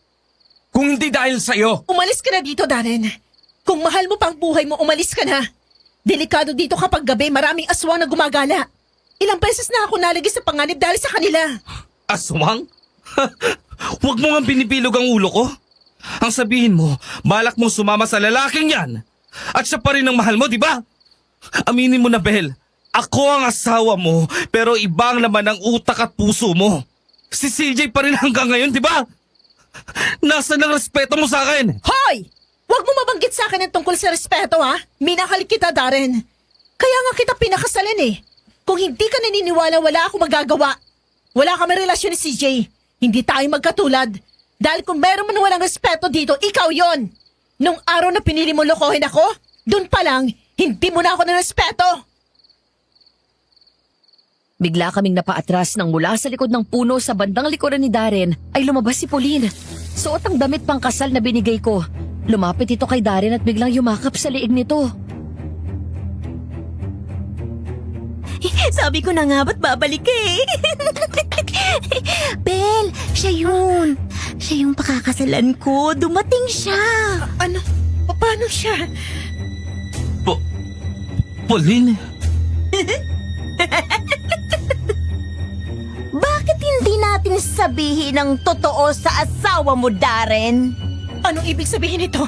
Kung hindi dahil sa'yo. Umalis ka na dito, Darren. Kung mahal mo pang buhay mo, umalis ka na. Delikado dito kapag gabi, maraming aswang na gumagala. Ilang beses na ako nalagi sa panganib dahil sa kanila. Aswang? Huwag mo nga binibilog ang ulo ko. Ang sabihin mo, balak mong sumama sa lalaking yan. At siya pa rin ang mahal mo, di ba? Aminin mo na, Bel. Ako ang asawa mo, pero iba ang laman ng utak at puso mo. Si CJ pa rin hanggang ngayon, di ba? Nasaan ang respeto mo sa akin? Hoy! Huwag mo mabanggit sa akin ang tungkol sa respeto, ha? Minahal kita, Darren. Kaya nga kita pinakasalan eh. Kung hindi ka naniniwala, wala akong magagawa. Wala kami relasyon ni CJ. Hindi tayo magkatulad. Dahil kung meron man walang respeto dito, ikaw yon. Nung araw na pinili mo lokohin ako, dun pa lang, hindi mo na ako ng respeto. Bigla kaming napaatras nang mula sa likod ng puno sa bandang likuran ni Darren ay lumabas si Pauline. Suot ang damit pang kasal na binigay ko. Lumapit ito kay Darren at biglang yumakap sa liig nito. Sabi ko na nga ba't babalik eh. Bel, siya yun. Siya yung pakakasalan ko. Dumating siya. Ano? Paano siya? Pauline? Bakit hindi natin sabihin ang totoo sa asawa mo, Darren? Anong ibig sabihin nito?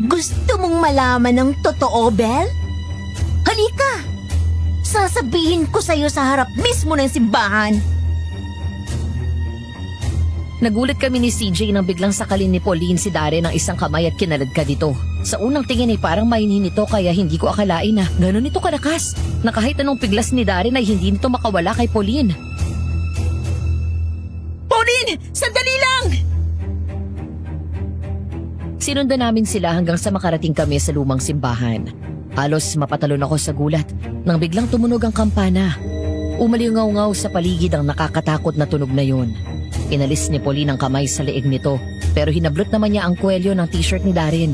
Gusto mong malaman ng totoo, Bel? Halika! Sasabihin ko sa'yo sa harap mismo ng simbahan. Nagulat kami ni CJ nang biglang sakalin ni Pauline si Darren ng isang kamay at kinaladkad ito. Sa unang tingin ay parang mahinhin ito kaya hindi ko akalain na ganun ito kalakas. Na kahit anong piglas ni Darren ay hindi nito makawala kay Pauline. Pauline! Sandali lang! Sinundan namin sila hanggang sa makarating kami sa lumang simbahan. Halos mapatalon ako sa gulat nang biglang tumunog ang kampana. Umalingaw-ngaw sa paligid ang nakakatakot na tunog na yun. Inalis ni Pauline ang kamay sa leeg nito pero hinablot naman niya ang kwelyo ng t-shirt ni Darren.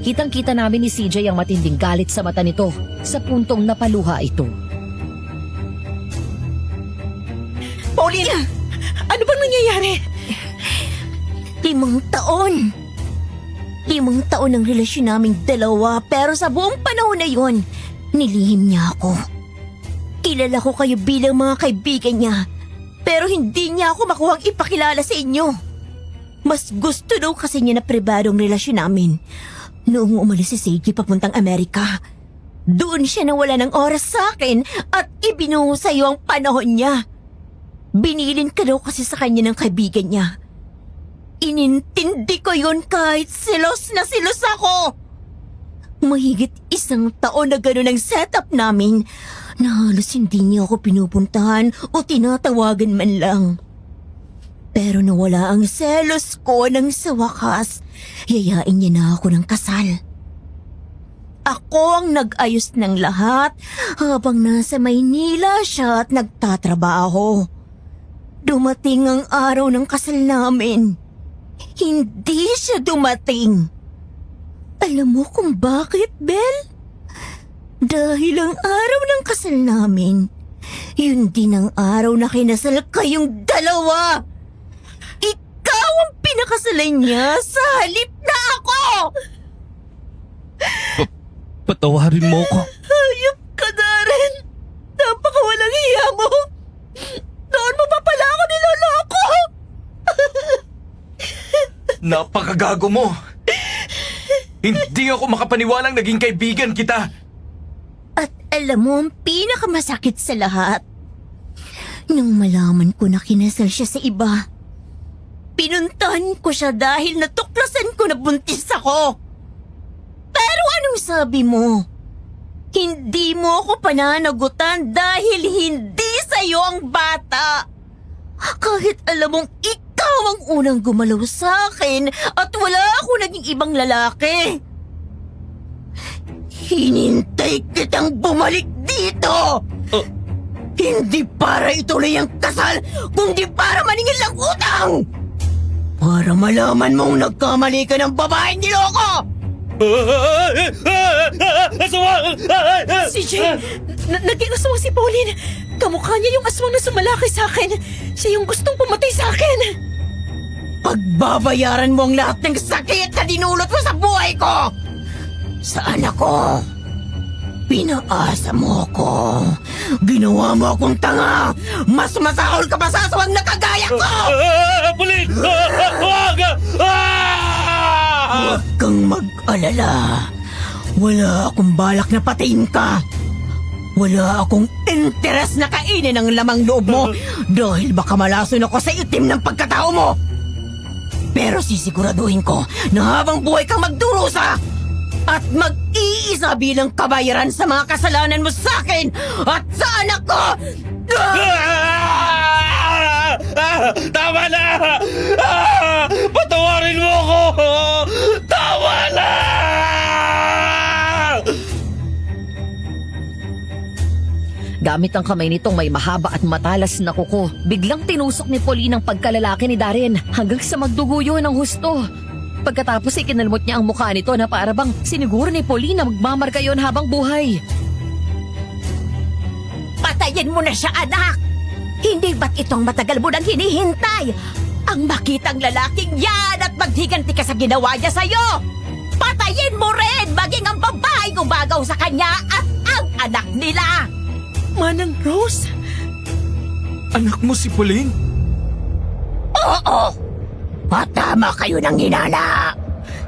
Kitang-kita namin ni CJ ang matinding galit sa mata nito sa puntong napaluha ito. Pauline! Ano bang nangyayari? 5 taon. 5 taon ang relasyon naming dalawa pero sa buong panahon na yon, nilihim niya ako. Kilala ko kayo bilang mga kaibigan niya pero hindi niya ako makuhang ipakilala sa inyo. Mas gusto daw kasi niya na pribadong relasyon namin. Noong umalis si Seiji papuntang Amerika, doon siya nawala ng oras sa akin at ibinungo sa iyo ang panahon niya. Binilin ka daw kasi sa kanya ng kaibigan niya. Inintindi ko yun kahit silos na silos ako. Mahigit 1 taon na gano'n ang setup namin na halos hindi niya ako pinupuntahan o tinatawagan man lang. Pero nawala ang selos ko nang sa wakas, yayain niya na ako ng kasal. Ako ang nag-ayos ng lahat habang nasa Maynila siya at nagtatrabaho. Dumating ang araw ng kasal namin. hindi siya dumating. Alam mo kung bakit, Bel? Dahil ang araw ng kasal namin, yun din ang araw na kinasal kayong dalawa. Ikaw ang pinakasalan niya sa halip na ako! Patawarin mo ko. Hayop ka, Darren! Napakawalang hiya mo! Noon mo pa pala ako niloloko! Napakagago mo! Hindi ako makapaniwalang naging kaibigan kita. At alam mo ang pinakamasakit sa lahat? Nung malaman ko na kinasal siya sa iba, pinuntahan ko siya dahil natuklasan ko na buntis ako. Pero anong sabi mo? Hindi mo ako pananagutan dahil hindi sa'yo ang bata. Kahit alam mong ikaw ang unang gumalaw sa akin at wala ako naging ibang lalaki. Hinintay kitang bumalik dito! Hindi para ituloy ang kasal, kundi para maningil lang utang! Para malaman mong nagkamali ka ng babaeng niloko! CJ, naging aswang si Pauline. Kamukha niya yung aswang na sumalaki sa akin. Siya yung gustong pumatay sa akin. Pagbabayaran mo ang lahat ng sakit na dinulot mo sa buhay ko! Sa anak ko, pinaasa mo ko. Ginawa mo akong tanga. Mas masahol ka pa sa aswang na kagaya ko! Pulis! Huwag kang mag-alala. Wala akong balak na patayin ka. Wala akong interes na kainin ang lamang loob mo dahil baka malason ako sa itim ng pagkatao mo. Pero sisiguraduhin ko na habang buhay kang magdurusa at mag-iisa bilang kabayaran sa mga kasalanan mo sa akin at sa anak ko! Tama na! Patawarin mo ko! Tama na! Gamit ang kamay nitong may mahaba at matalas na kuko, biglang tinusok ni Pauline ang pagkalalaki ni Darren hanggang sa magdugo yun ng husto. Pagkatapos ay kinalmot niya ang mukha nito na para bang siniguro ni Pauline na magmamarka yun habang buhay. Patayin mo na siya, anak! Hindi ba't itong matagal mo nang hinihintay? Ang makitang lalaking yan at maghiganti ka sa ginawa niya sa'yo! Patayin mo rin maging ang babae gumagaw sa kanya at ang anak nila! Manang Rose? Anak mo si Pauline? Oo! Patama kayo ng hinala!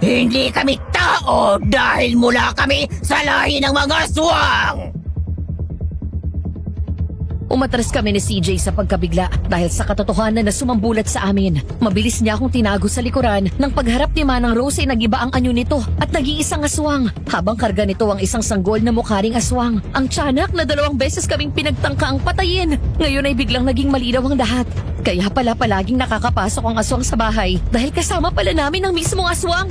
Hindi kami tao dahil mula kami sa lahi ng mga aswang! Umatras kami ni CJ sa pagkabigla dahil sa katotohanan na sumambulat sa amin. Mabilis niya akong tinago sa likuran nang pagharap ni Manang Rose ay nagiba ang anyo nito at nag-iisang aswang. Habang karga nito ang isang sanggol na mukharing aswang. Ang tiyanak na 2 beses kaming pinagtangka ang patayin. Ngayon ay biglang naging malinaw ang lahat. Kaya pala palaging nakakapasok ang aswang sa bahay dahil kasama pala namin ang mismong aswang.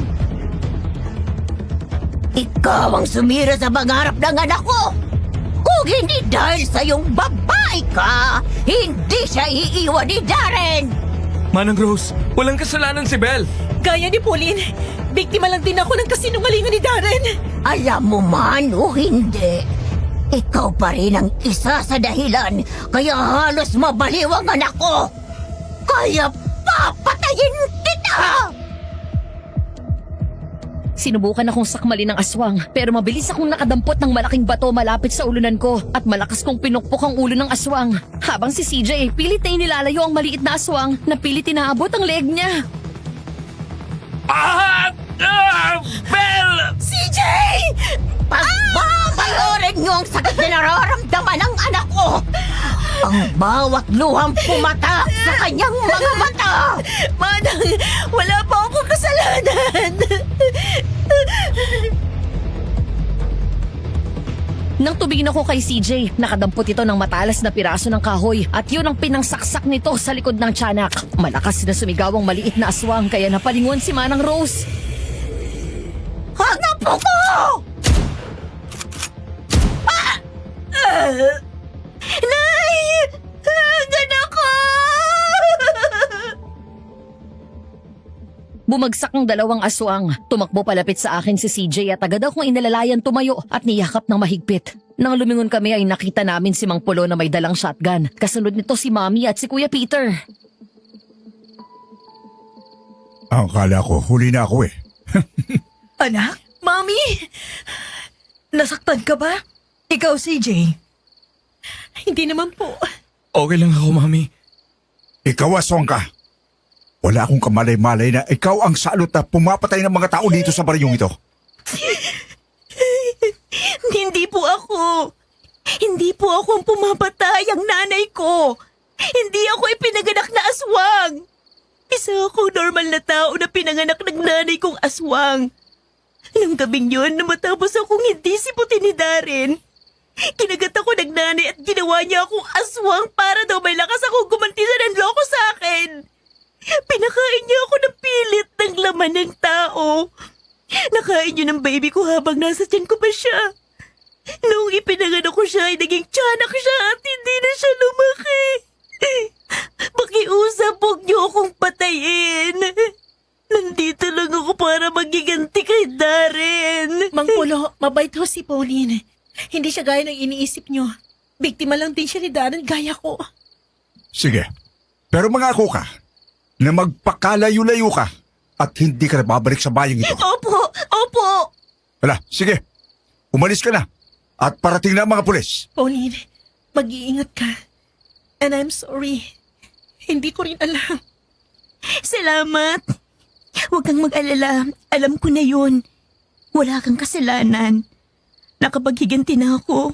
Ikaw ang sumira sa pangarap ng anak ko! Kung hindi dahil sa iyong babae ka, hindi siya iiwan ni Darren! Manang Rose, walang kasalanan si Belle. Gaya ni Pauline, biktima lang din ako ng kasinungalingan ni Darren. Alam mo man o hindi, ikaw pa rin ang isa sa dahilan kaya halos mabaliw ang anak ko. Kaya papatayin kita! Sinubukan akong sakmalin ng aswang pero mabilis akong nakadampot ng malaking bato malapit sa ulunan ko at malakas kong pinukpok ang ulo ng aswang. Habang si CJ pilit na inilalayo ang maliit na aswang na pilit inaabot ang leeg niya. Belle! CJ! Pagbabayorin niyo ang sakit na nararamdaman ng anak ko! Ang bawat luhang pumatak sa kanyang mga mata! Manang, wala pa akong kasalanan. Nang tubigin ako kay CJ, nakadampot ito ng matalas na piraso ng kahoy at yun ang pinangsaksak nito sa likod ng tiyanak. Malakas na sumigaw ang maliit na aswang kaya napalingon si Manang Rose. Hanap ko! Nay! Hanggan ako! Bumagsak ang dalawang aswang. Tumakbo palapit sa akin si CJ at agad akong inalalayan tumayo at niyakap ng mahigpit. Nang lumingon kami ay nakita namin si Mang Polo na may dalang shotgun. Kasunod nito si Mami at si Kuya Peter. Ang kala ko, huli na ako eh. Anak? Mami? Nasaktan ka ba? Ikaw, CJ. Hindi naman po. Okay lang ako, Mami. Ikaw aswang ka. Wala akong kamalay-malay na ikaw ang salot na pumapatay ng mga tao dito sa baryong ito. Hindi po ako. Hindi po ako ang pumapatay, ang nanay ko. Hindi ako ipinanganak na aswang. Isa akong normal na tao na pinanganak ng nanay kong aswang. Nung gabing yun, na matapos akong hindi siputin ni Darren, kinagat ako ng nanay at ginawa niya akong aswang para daw may lakas akong gumanti sa nanloko sa akin. Pinakain niya ako ng pilit ng laman ng tao. Nakain niya ng baby ko habang nasa tiyan ko pa siya. Noong ipinanganak ko siya ay naging tiyanak siya at hindi na siya lumaki. Pakiusap, huwag niyo akong patayin. Nandito lang ako para magiganti kay Darren. Mang Polo, mabait ho si Pauline. Hindi siya gaya ng iniisip niyo. Biktima lang din siya ni Darren gaya ko. Sige, pero mangako ka na magpakalayo-layo ka at hindi ka na babalik sa bayang ito. Opo, opo. Wala, sige. Umalis ka na at parating na ang mga pulis. Pauline, mag-iingat ka. And I'm sorry. Hindi ko rin alam. Salamat. Huwag kang mag-alala. Alam ko na yun. Wala kang kasalanan. Nakapaghiganti na ako.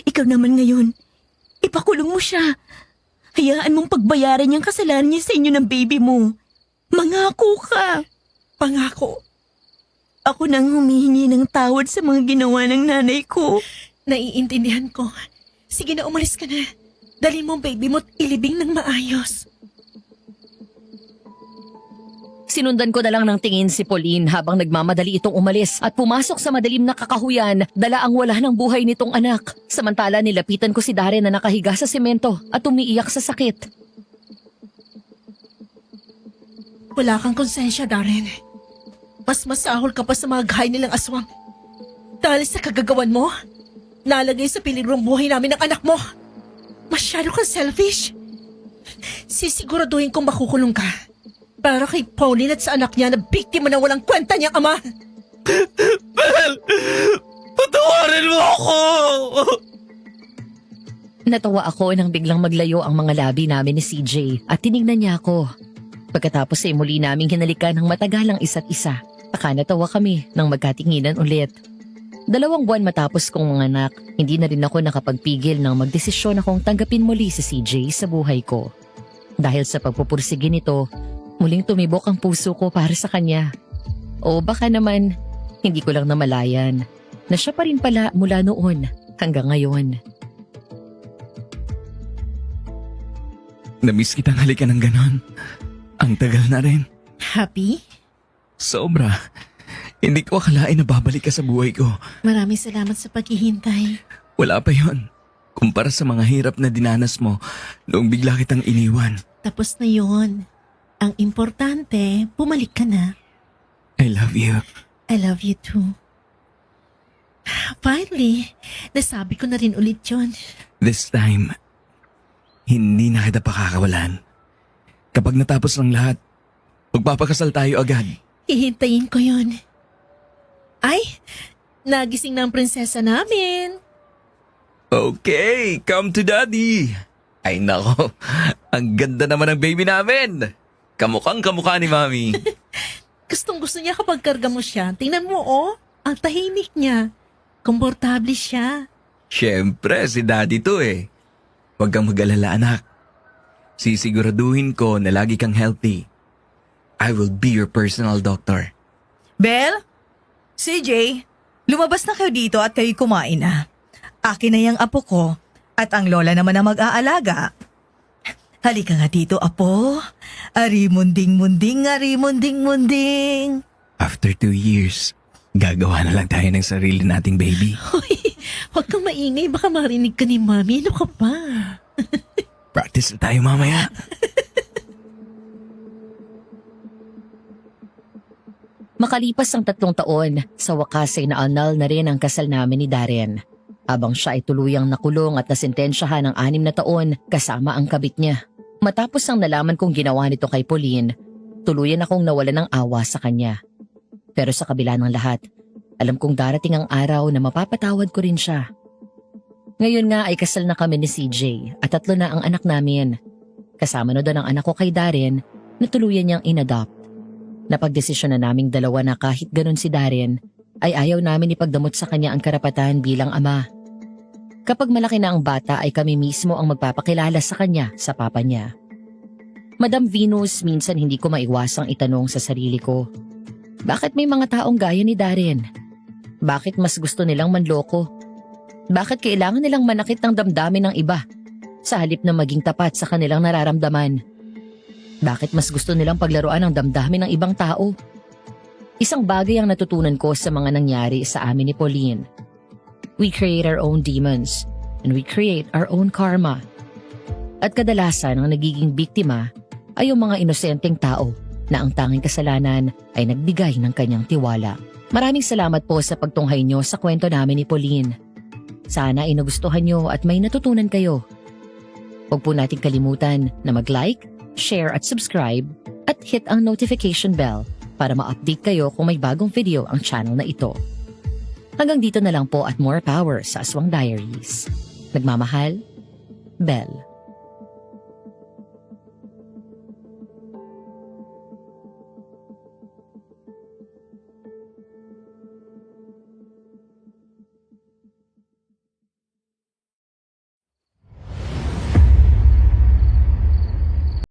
Ikaw naman ngayon, ipakulong mo siya. Hayaan mong pagbayaran niyang kasalanan niya sa inyo ng baby mo. Mangako ka. Pangako. Ako nang humihingi ng tawad sa mga ginawa ng nanay ko. Naiintindihan ko. Sige na, umalis ka na. Dali mo ang baby mo at ilibing ng maayos. Sinundan ko na lang ng tingin si Pauline habang nagmamadali itong umalis at pumasok sa madilim na kakahuyan, dala ang wala ng buhay nitong anak. Samantala nilapitan ko si Darren na nakahiga sa semento at umiiyak sa sakit. Wala kang konsensya, Darren. Mas masahol ka pa sa mga gahay nilang aswang. Dahil sa kagagawan mo, nalagay sa piligrong buhay namin ng anak mo. Masyado kang selfish. Sisiguraduhin kong makukulong ka. Para kay Pauline at sa anak niya na biktima ng walang kwenta niyang ama. Bel! Patawarin mo ako! Natawa ako nang biglang maglayo ang mga labi namin ni CJ at tinignan niya ako. Pagkatapos ay muli naming hinalikan ng matagalang isa't isa. Saka natawa kami nang magkatinginan ulit. 2 buwan matapos kong manganak, hindi na rin ako nakapagpigil nang magdesisyon akong tanggapin muli si CJ sa buhay ko. Dahil sa pagpupursige nito, muling tumibok ang puso ko para sa kanya. O baka naman, hindi ko lang namalayan na siya pa rin pala mula noon hanggang ngayon. Namiss kitang halikan ng ganon. Ang tagal na rin. Happy? Sobra. Hindi ko akalain na babalik ka sa buhay ko. Maraming salamat sa paghihintay. Wala pa yon. Kumpara sa mga hirap na dinanas mo noong bigla kitang iniwan. Tapos na yon. Ang importante, bumalik ka na. I love you. I love you too. Finally, nasabi ko na rin ulit yun. This time, hindi na kita pakakawalan. Kapag natapos ng lahat, magpapakasal tayo agad. Hihintayin ko yun. Ay, nagising na ang prinsesa namin. Okay, come to daddy. Ay nako, ang ganda naman ng baby namin. Kamukhang kamukha ni Mami. Gustong gusto niya kapag karga mo siya. Tingnan mo, oh. Ang tahimik niya. Komportable siya. Siyempre, si daddy to eh. Huwag kang mag-alala anak. Sisiguraduhin ko na lagi kang healthy. I will be your personal doctor. Belle? CJ, lumabas na kayo dito at kayo kumain na. Akin na yung apo ko at ang lola naman ang mag-aalaga. Halika nga dito, apo. Ari munding-munding, ari munding-munding. After 2 years, gagawa na lang tayo ng sarili nating baby. Hoy, huwag kang maingay. Baka marinig ka ni Mami. Ano ka pa? Practice na tayo mamaya. Makalipas ang 3 taon, sa wakas ay naanal na rin ang kasal namin ni Darren. Habang siya ay tuluyang nakulong at nasentensyahan ng 6 na taon kasama ang kabit niya. Matapos ang nalaman kong ginawa nito kay Pauline, tuluyan akong nawala ng awa sa kanya. Pero sa kabila ng lahat, alam kong darating ang araw na mapapatawad ko rin siya. Ngayon nga ay kasal na kami ni CJ at 3 na ang anak namin. Kasama na doon ang anak ko kay Darren na tuluyan niyang inadopt. Napagdesisyon na naming 2 na kahit ganun si Darren, ay ayaw namin ipagdamot sa kanya ang karapatan bilang ama. Kapag malaki na ang bata ay kami mismo ang magpapakilala sa kanya sa papa niya. Madam Venus, minsan hindi ko maiwasang itanong sa sarili ko, bakit may mga taong gaya ni Darren? Bakit mas gusto nilang manloko? Bakit kailangan nilang manakit ng damdamin ng iba sa halip na maging tapat sa kanilang nararamdaman? Bakit mas gusto nilang paglaruan ng damdamin ng ibang tao? Isang bagay ang natutunan ko sa mga nangyari sa amin ni Pauline. We create our own demons and we create our own karma. At kadalasan ang nagiging biktima ay yung mga inosenteng tao na ang tanging kasalanan ay nagbigay ng kanyang tiwala. Maraming salamat po sa pagtunghay nyo sa kwento namin ni Pauline. Sana ay nagustuhan nyo at may natutunan kayo. Huwag po nating kalimutan na mag-like, share at subscribe at hit ang notification bell para ma-update kayo kung may bagong video ang channel na ito. Hanggang dito na lang po at more power sa Aswang Diaries. Nagmamahal, Belle.